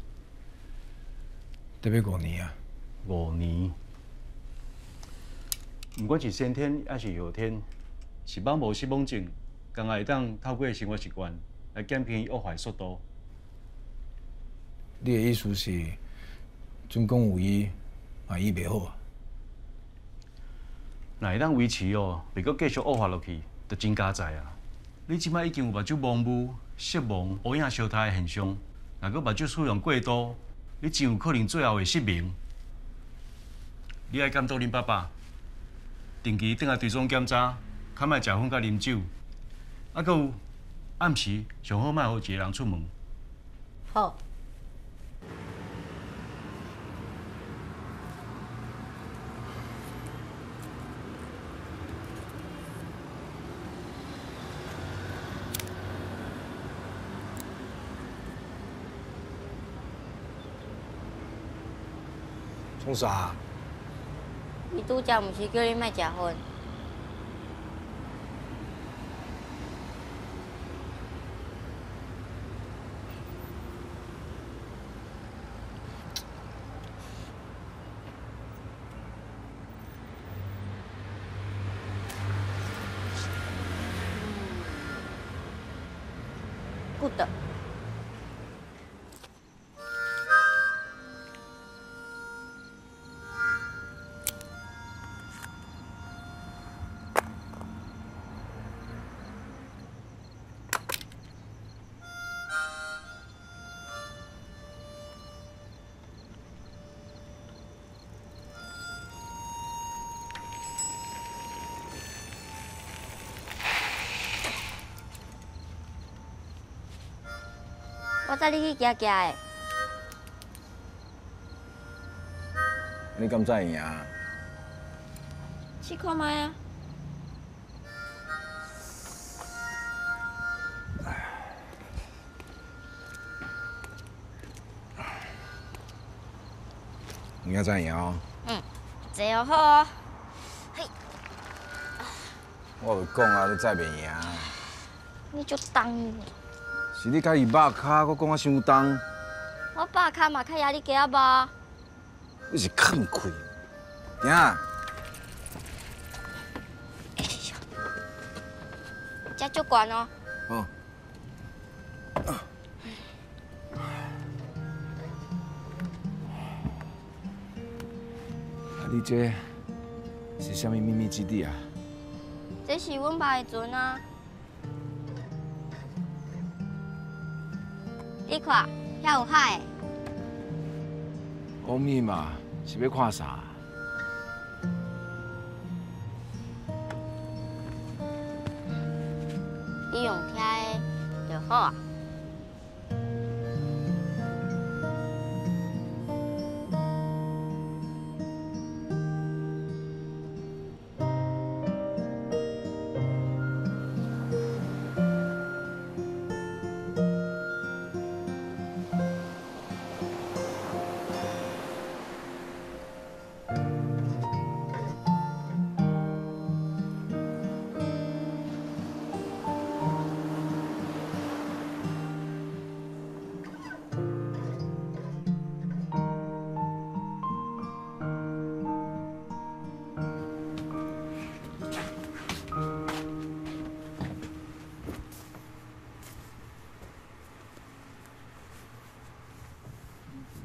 [SPEAKER 3] 得要5年啊。
[SPEAKER 14] 5年。毋管是先天还是后天，是茫无失妄症，刚会当透过生活习惯来减轻恶化速度。
[SPEAKER 3] 你的意思是，准讲有医，嘛医袂好啊？
[SPEAKER 14] 若会当维持哦，袂阁继续恶化落去，就真加载啊！你即摆已经有目睭模糊、色盲、乌影相态的现象，若阁目睭使用过度，你真有可能最后会失明。你爱监督恁爸爸，定期倒来追踪检查，较莫食薰甲啉酒，啊，阁有暗时上好莫好一个人出门。
[SPEAKER 12] 好。
[SPEAKER 3] 创啥？
[SPEAKER 12] 伊拄则毋是叫你莫食薰？Good。我带你去行行的。
[SPEAKER 3] 你敢知影？
[SPEAKER 12] 试看卖啊！
[SPEAKER 3] 你要知影哦。
[SPEAKER 12] 坐哦好哦。嘿。
[SPEAKER 3] 我就讲啊，你再袂赢。
[SPEAKER 12] 你足重。
[SPEAKER 3] 是你家己肉骹，我讲我伤重。
[SPEAKER 12] 我肉骹嘛较压你加无。
[SPEAKER 3] 你是坑亏，行啊。
[SPEAKER 12] 这足悬哦。
[SPEAKER 3] 好。你这是啥物秘密基地啊？
[SPEAKER 12] 这是阮爸的船啊。你看，遐有海的。
[SPEAKER 3] 讲咪嘛，是要看啥？
[SPEAKER 12] 你用听的就好啊。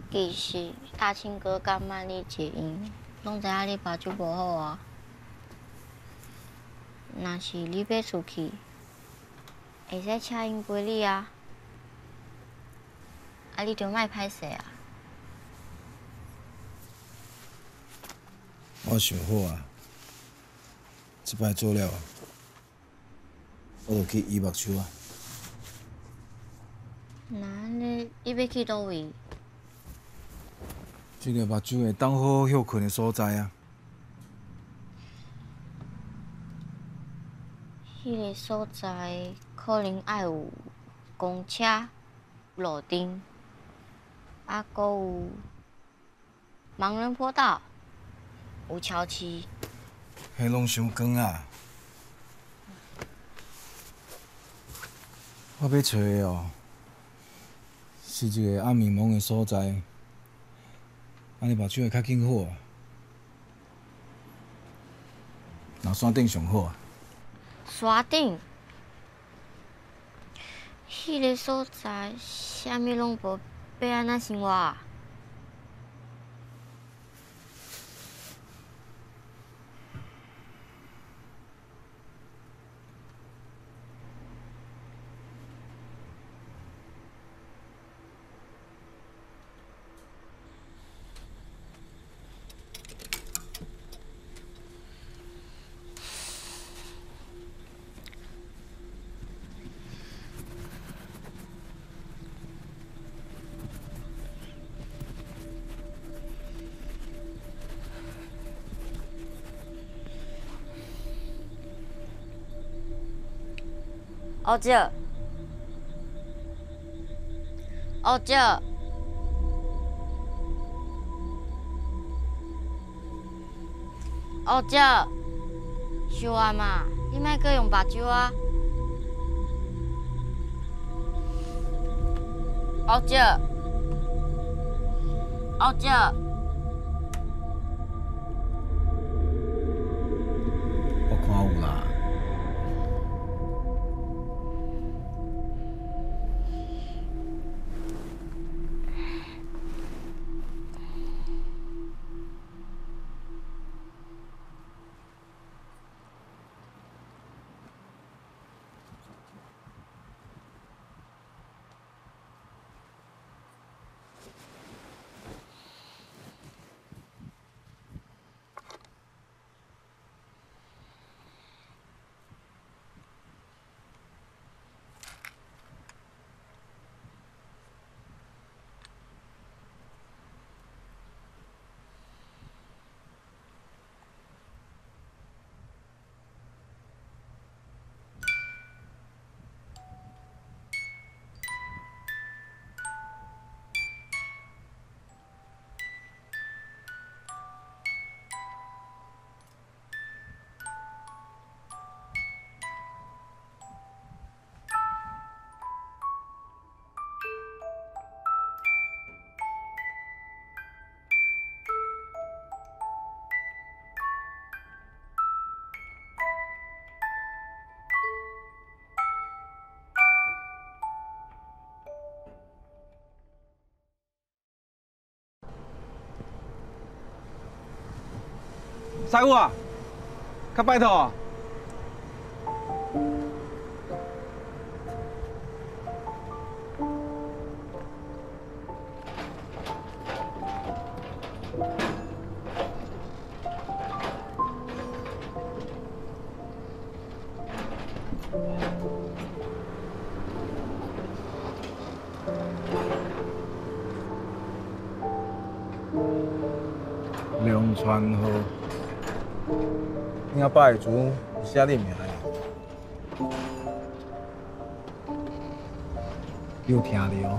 [SPEAKER 12] 其实大清哥甲曼丽结姻，拢知影你目睭无好啊。若是你要出去，会使请因陪你啊。啊，你着莫歹势啊。
[SPEAKER 3] 我想好啊，这摆做了，我就去医目睭啊。
[SPEAKER 12] 那安尼，你要去倒位？
[SPEAKER 3] 这个目睭会当好好休困的所在啊。
[SPEAKER 12] 迄个所在可能爱有公车、路灯，啊，搁有盲人坡道，有桥市。
[SPEAKER 3] 迄拢伤远啊！我要找的哦，是一个暗暝蒙的所在。安尼目睭会较紧好啊，那山顶上好啊。
[SPEAKER 12] 山顶，迄个所在，啥物拢无，要安怎生活啊？哦姐，哦姐，哦姐，小阿嘛，你莫阁用目睭啊！哦姐，哦姐。
[SPEAKER 3] 我看有啦。
[SPEAKER 9] 师傅啊，较拜托啊！
[SPEAKER 3] 川河，领爸的船写你名的，你有听着哦？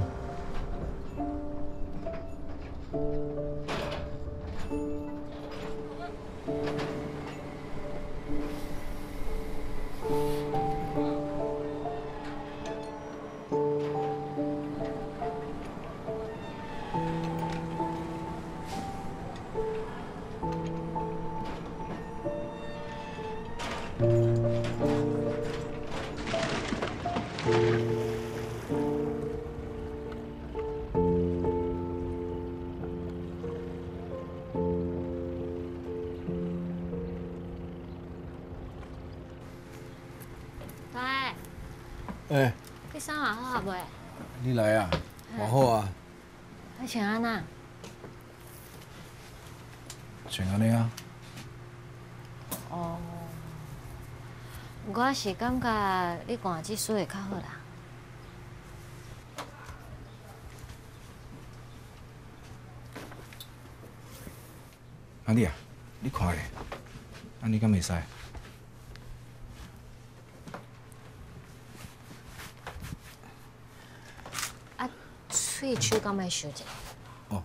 [SPEAKER 3] 哎，
[SPEAKER 4] 你衫换好未？
[SPEAKER 3] 你来啊，换好啊。
[SPEAKER 4] 你穿安那？
[SPEAKER 3] 穿安尼啊。
[SPEAKER 4] 哦，我是感觉你换这水会较好啦。
[SPEAKER 3] 阿丽啊，你看咧，安尼敢袂使？
[SPEAKER 4] 喙手敢会收者？
[SPEAKER 3] 哦。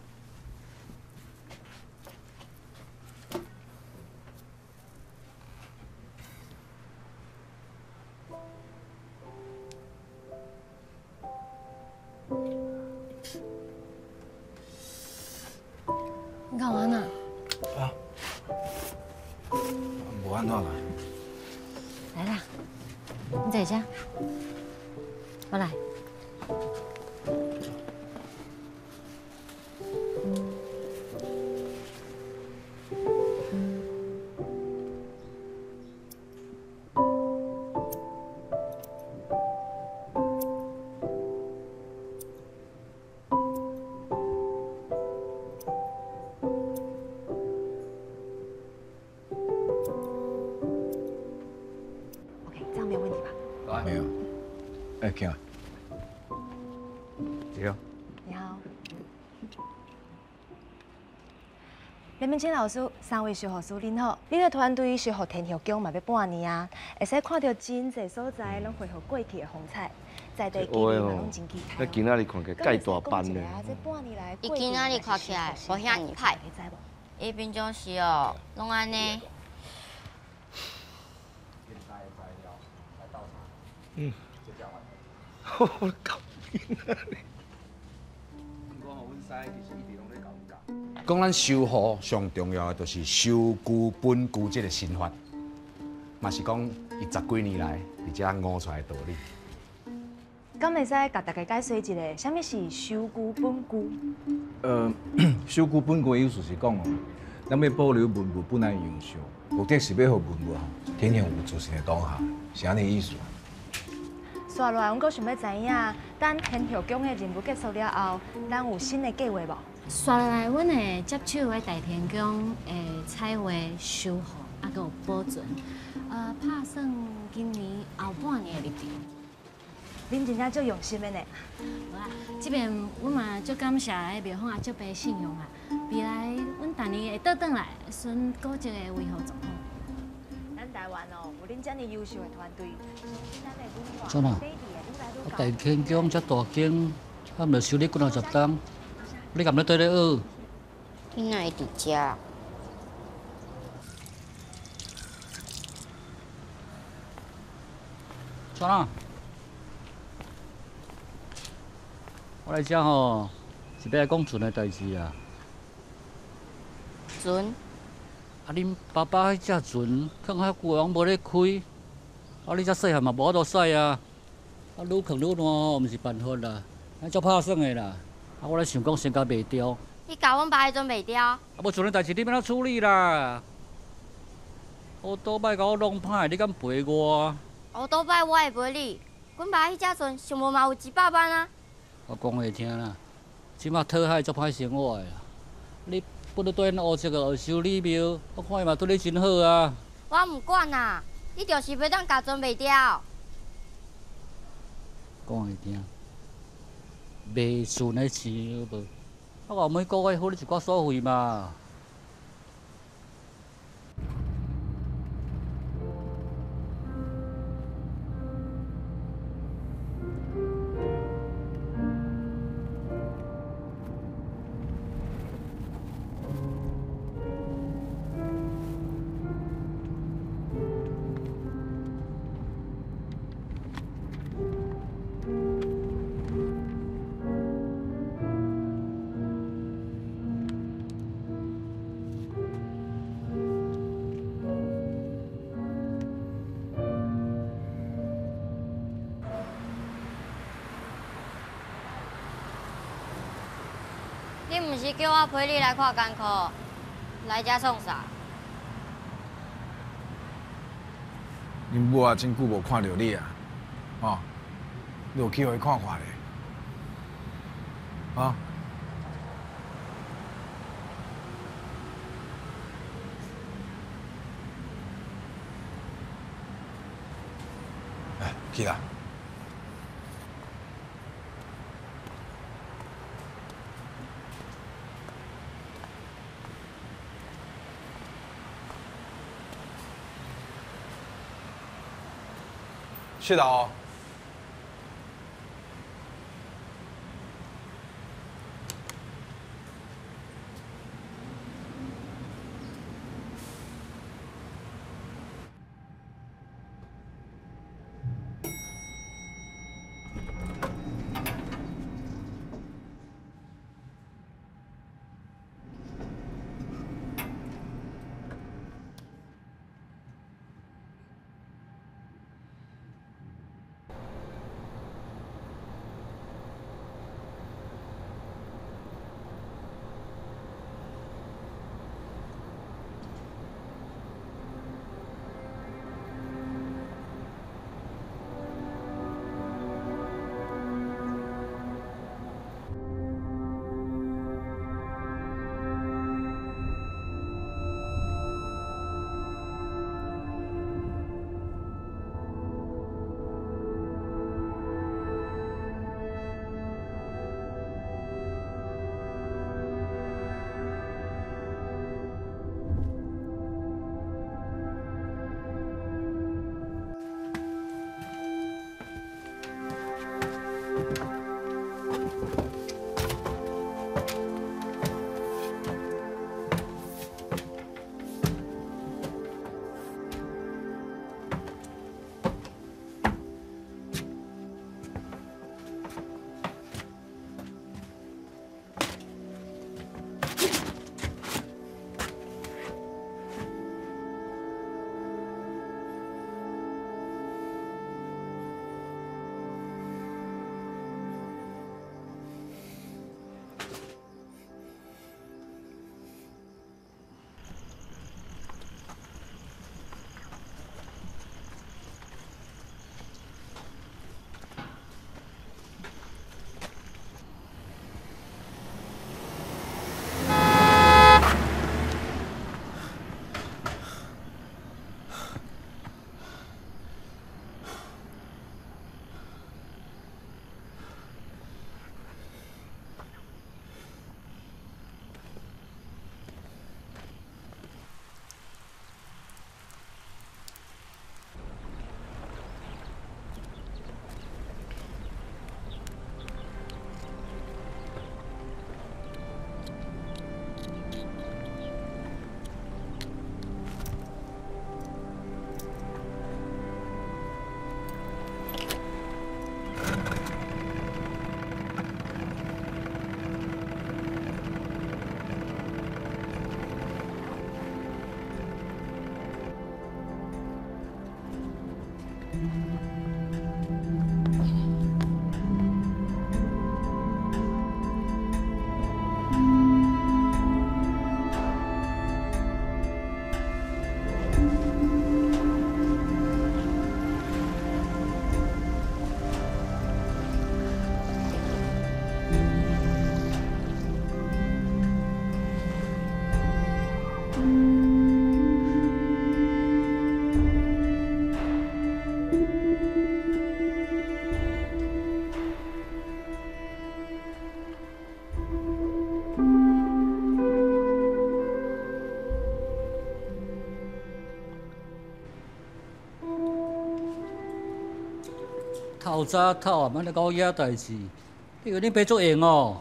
[SPEAKER 4] 你干嘛呢？
[SPEAKER 3] 啊。无安怎啦？
[SPEAKER 4] 来啦，你在家，我来。
[SPEAKER 3] 没有。哎，行。
[SPEAKER 5] 对哦。
[SPEAKER 15] 你好。林明清老师，3位小护士恁好。恁的团队小护天后宫嘛要半年啊，会使看到真侪所在拢恢复过去的风采，在地居民嘛拢真期待。
[SPEAKER 8] 今仔日看起来介大班呢。
[SPEAKER 12] 伊今仔日看起来无遐歹，伊平常时哦拢安尼。
[SPEAKER 8] 嗯。我搞
[SPEAKER 5] 讲咱修护上重要的就是修旧本旧这个心法，嘛是讲伊10几年来伫遮悟出来的道理。
[SPEAKER 15] 敢会使甲大家解释一下，什么是修旧本旧？
[SPEAKER 3] 修旧本旧的意思是讲哦，咱要保留文物本来的样式，目的是要互文物天然有自信的当下，是安尼意思。
[SPEAKER 15] 刷落来，阮阁想要知影，等天后宫的任务结束了后，咱有新的计划无？
[SPEAKER 4] 刷落来，阮会接手的大天宫的彩画修复，啊，佮有保存，拍算今年后半年会入场。
[SPEAKER 15] 恁真正足用心的呢。
[SPEAKER 4] 有啊，这边阮嘛足感谢个庙方也足被信用啊。未来阮逐年会倒转来，顺古迹的维护状况。
[SPEAKER 15] 咱台湾哦，有恁遮尔优秀的团队，
[SPEAKER 13] 怎啊？大天宫遮大间，啊，毋着修理几50栋，你敢要对咧学？
[SPEAKER 12] 你哪会伫遮？
[SPEAKER 13] 怎啊？我来遮吼，是要来讲船的代志啊。
[SPEAKER 12] 船？
[SPEAKER 13] 啊，恁爸爸迄只船，放遐久拢无咧开，啊，你遮细汉嘛无法度驶啊。啊，愈放愈烂吼，毋是办法啦，咱足拍算的啦。啊，我咧想讲先甲卖掉。
[SPEAKER 12] 你甲阮爸迄阵卖掉？
[SPEAKER 13] 啊，无船的代志你要怎处理啦？乌倒摆甲我弄歹，你敢陪我？
[SPEAKER 12] 乌倒摆我会陪你。阮爸迄只船上无嘛有100万啊。
[SPEAKER 13] 我讲会听啦，即马讨海足歹生活的啦。你不如对咱乌色个修理庙，我看伊嘛对你真好啊。
[SPEAKER 12] 我唔管啦，你就是要当甲船卖掉。
[SPEAKER 13] 讲会听，卖船的钱有无？我每个月付你一寡所费嘛。
[SPEAKER 12] 你毋是叫我陪你来看艰苦，来遮创啥？
[SPEAKER 3] 恁母啊，真久无看到你啊，哦，你有去互伊看看咧，啊？哎，去啦。是的哦。
[SPEAKER 13] 透早透啊，莫咧搞遐代志，你以为恁爸做闲哦？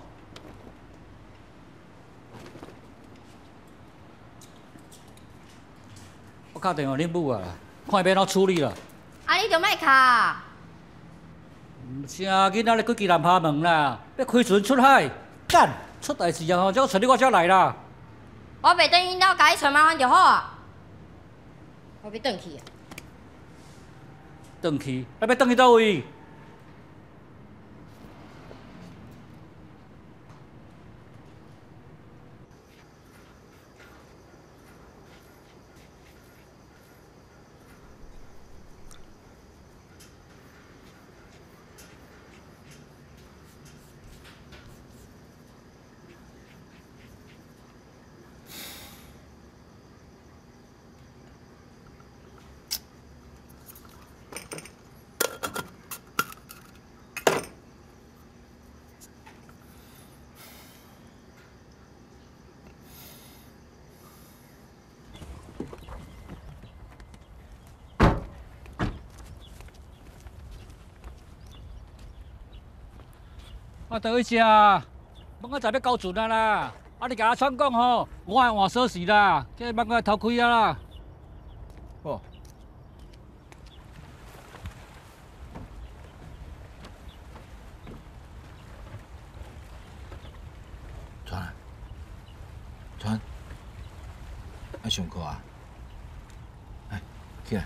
[SPEAKER 13] 我打电话恁母啊，看要怎处理啦。
[SPEAKER 12] 啊，你着莫卡。
[SPEAKER 13] 唔是啊，囡仔咧去基南拍门啦，要开船出海，干出代志啊吼，才找你我才来啦。
[SPEAKER 12] 我袂等因兜家己找麻烦就好啊。我要转去啊。
[SPEAKER 13] 转去，要转去倒位？我倒去食，蚊仔才要交船啊啦！啊，你甲阿川讲吼，我会换锁匙啦，叫伊蚊仔偷开啊啦。
[SPEAKER 3] 好。川，爱上课啊？来，起来。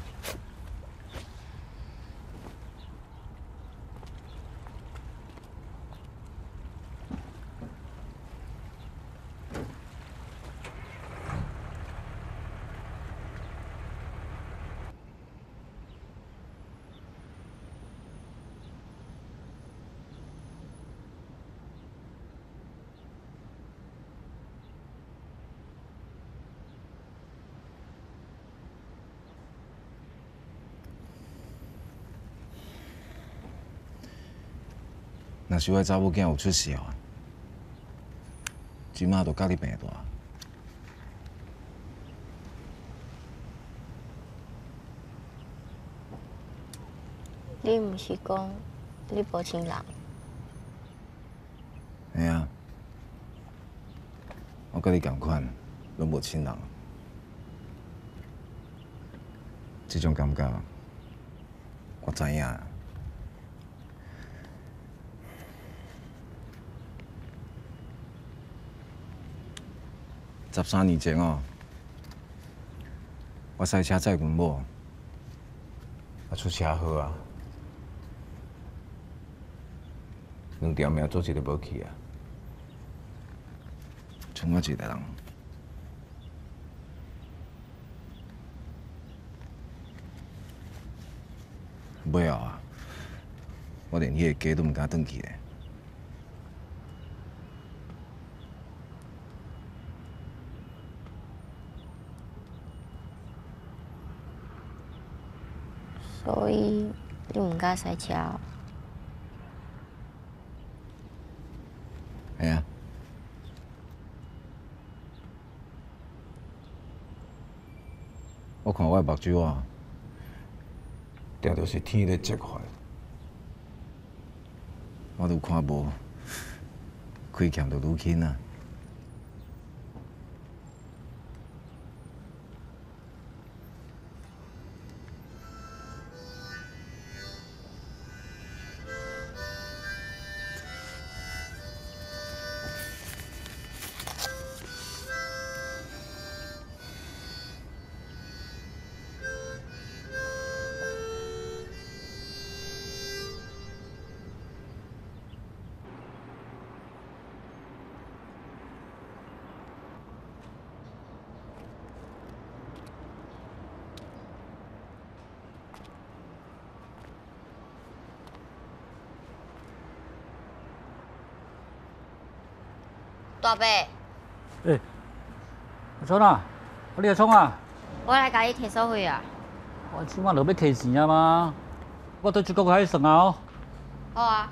[SPEAKER 3] 若是我查某囝有出事哦，即马就甲你病大。
[SPEAKER 12] 你毋是讲你无亲人？
[SPEAKER 3] 嘿啊，我甲你同款，拢无亲人。这种感觉，我知影。 13年前哦，我赛车载阮某，出车祸啊，2条命做一个无去啊，剩我一个人。尾后啊，我连迄个家都毋敢转去咧。
[SPEAKER 12] 所以你唔敢赛车哦？
[SPEAKER 3] 系啊。我看我的目睭啊，定着是天咧折坏，我都看无，亏欠着愈轻啊。
[SPEAKER 12] 大伯，
[SPEAKER 13] 阿川啊，你阿创啊，
[SPEAKER 12] 我来甲你提收费啊。
[SPEAKER 13] 我即马落要提钱啊嘛，我倒一个开始算啊哦。
[SPEAKER 12] 好啊。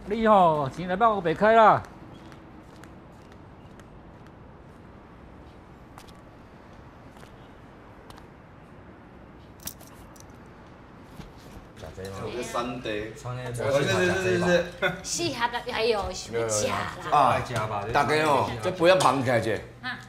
[SPEAKER 13] 你吼钱来帮我白开啦。
[SPEAKER 8] 3地，
[SPEAKER 12] 是下个哎呦，想要食啦。
[SPEAKER 8] 啊，大家哦，这杯仔捧起来者，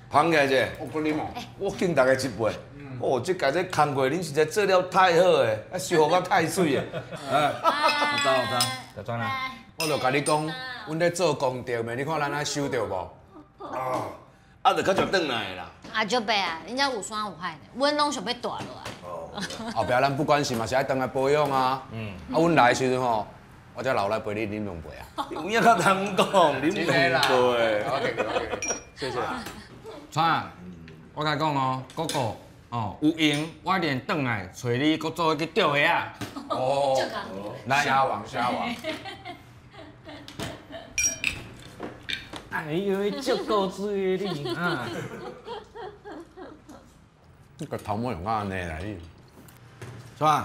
[SPEAKER 8] 捧起来者，我讲你哦，我敬大家一杯。哦，这家这工课恁实在做了太好诶，啊，收获啊太水诶。有知，大专啊，我就甲你讲，阮咧做功德咩？你看咱啊收着无？啊，就较少转来啦。
[SPEAKER 12] 啊，舅伯啊，恁遮有山有海呢，阮拢想要大落来。
[SPEAKER 8] 后壁咱不管是嘛是爱回来保养啊。啊，阮来的时阵吼，我才留来陪你啉两杯啊。有影较通讲，啉两杯。OK，谢谢。
[SPEAKER 6] 川，我甲你讲哦，哥哥哦，有闲我一定转来找你，搁做去钓虾啊。
[SPEAKER 8] 哦，来，虾王。
[SPEAKER 6] 哎呦，足够水的你啊！
[SPEAKER 8] 你个头毛用到安尼来你。川，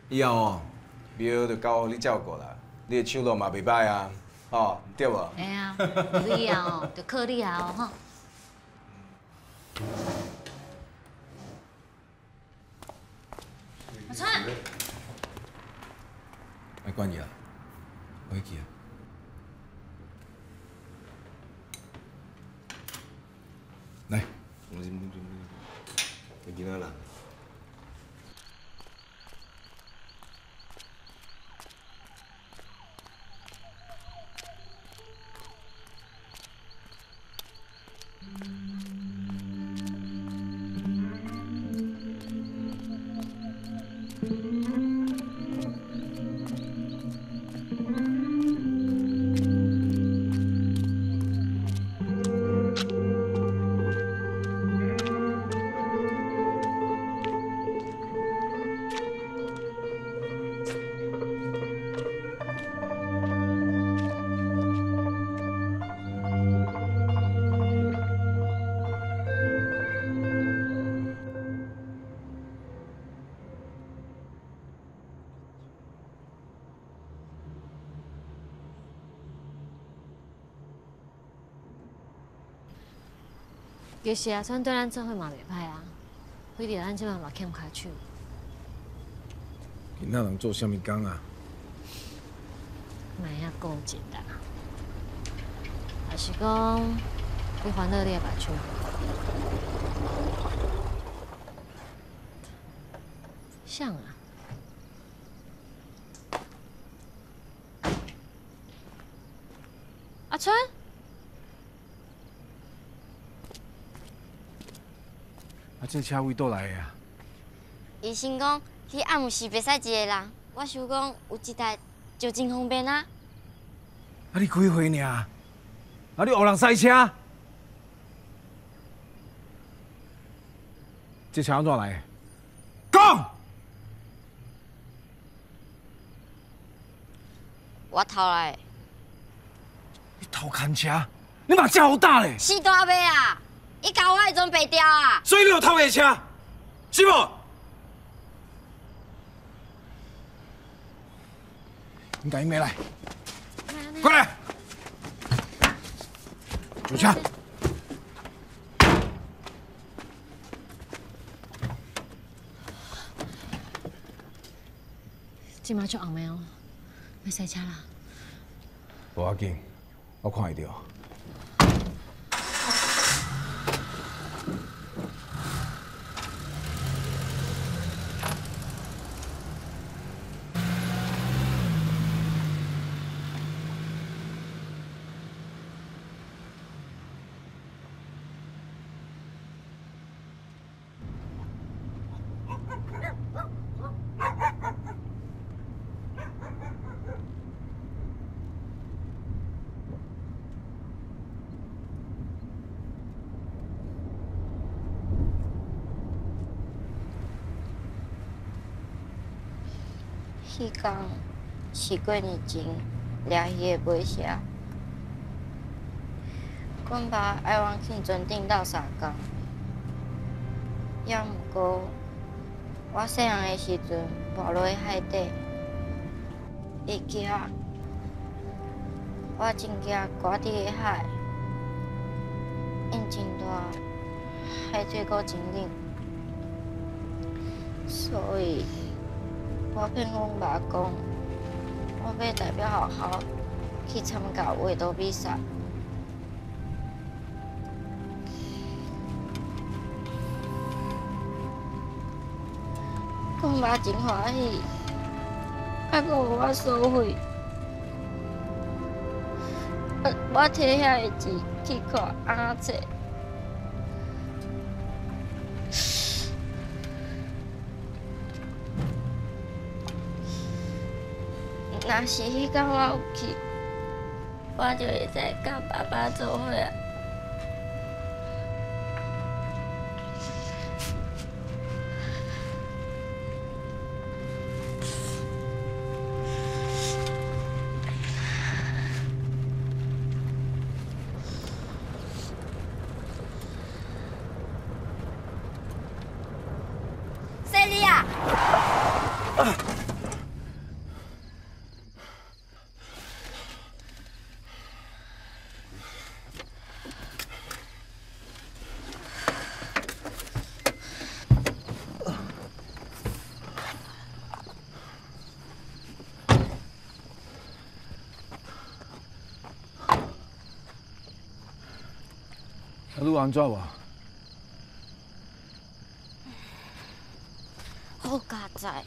[SPEAKER 8] 以后哦，庙就交你照顾啦。你的手路嘛袂歹啊，哦，对无？
[SPEAKER 12] 哎呀，你啊哦，就靠你啊哦吼。阿川，
[SPEAKER 3] 没关系啦，回去啊。来，
[SPEAKER 8] 唔是，你囡仔人。
[SPEAKER 4] 其实阿川对咱做伙嘛袂歹啊，非得咱即摆嘛欠骹手。
[SPEAKER 3] 囡仔人做啥物工啊？
[SPEAKER 4] 莫遐固执啦，还是讲你烦恼你的目睭？像啊。 阿川，
[SPEAKER 3] 这车位倒来的啊？
[SPEAKER 12] 医生讲，你暗暝是袂使坐的人，我想讲有一台就真方便啊。
[SPEAKER 3] 你几岁尔？你学人赛车？这车安怎来的？讲！
[SPEAKER 12] 我偷来的。
[SPEAKER 3] 你偷看车，你嘛真好打嘞！
[SPEAKER 12] 是大尾啊！伊甲我迄阵白掉啊！
[SPEAKER 3] 所以你有偷的车，是无？你赶紧回来，过来，有车。
[SPEAKER 4] 即马足红的哦，要赛车啦。
[SPEAKER 3] 无要紧。 我看会到。
[SPEAKER 12] 迄天是过年前掠鱼的尾蛇，阮爸爱往去船顶斗相共，也毋过我细汉的时阵跋落去海底，伊惊，我真惊赶伫个海，因真大，海水阁真冷，所以。 我骗阮爸讲，我要代表学校去参加画图比赛。阮爸真欢喜，还阁有我所费。我摕遐个钱去看阿册。 若是迄天我有去，我就会使甲爸爸做伙啊。塞利亚。
[SPEAKER 3] 你有安怎无？
[SPEAKER 12] 好佳哉。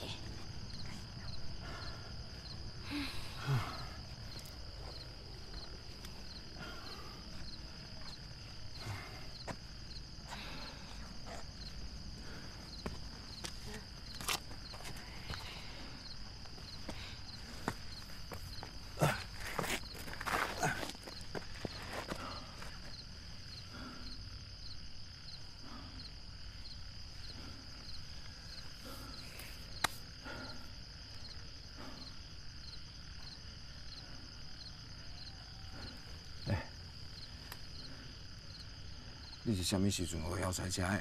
[SPEAKER 3] 你是啥物时阵学晓赛车的？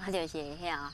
[SPEAKER 12] 我就是会晓。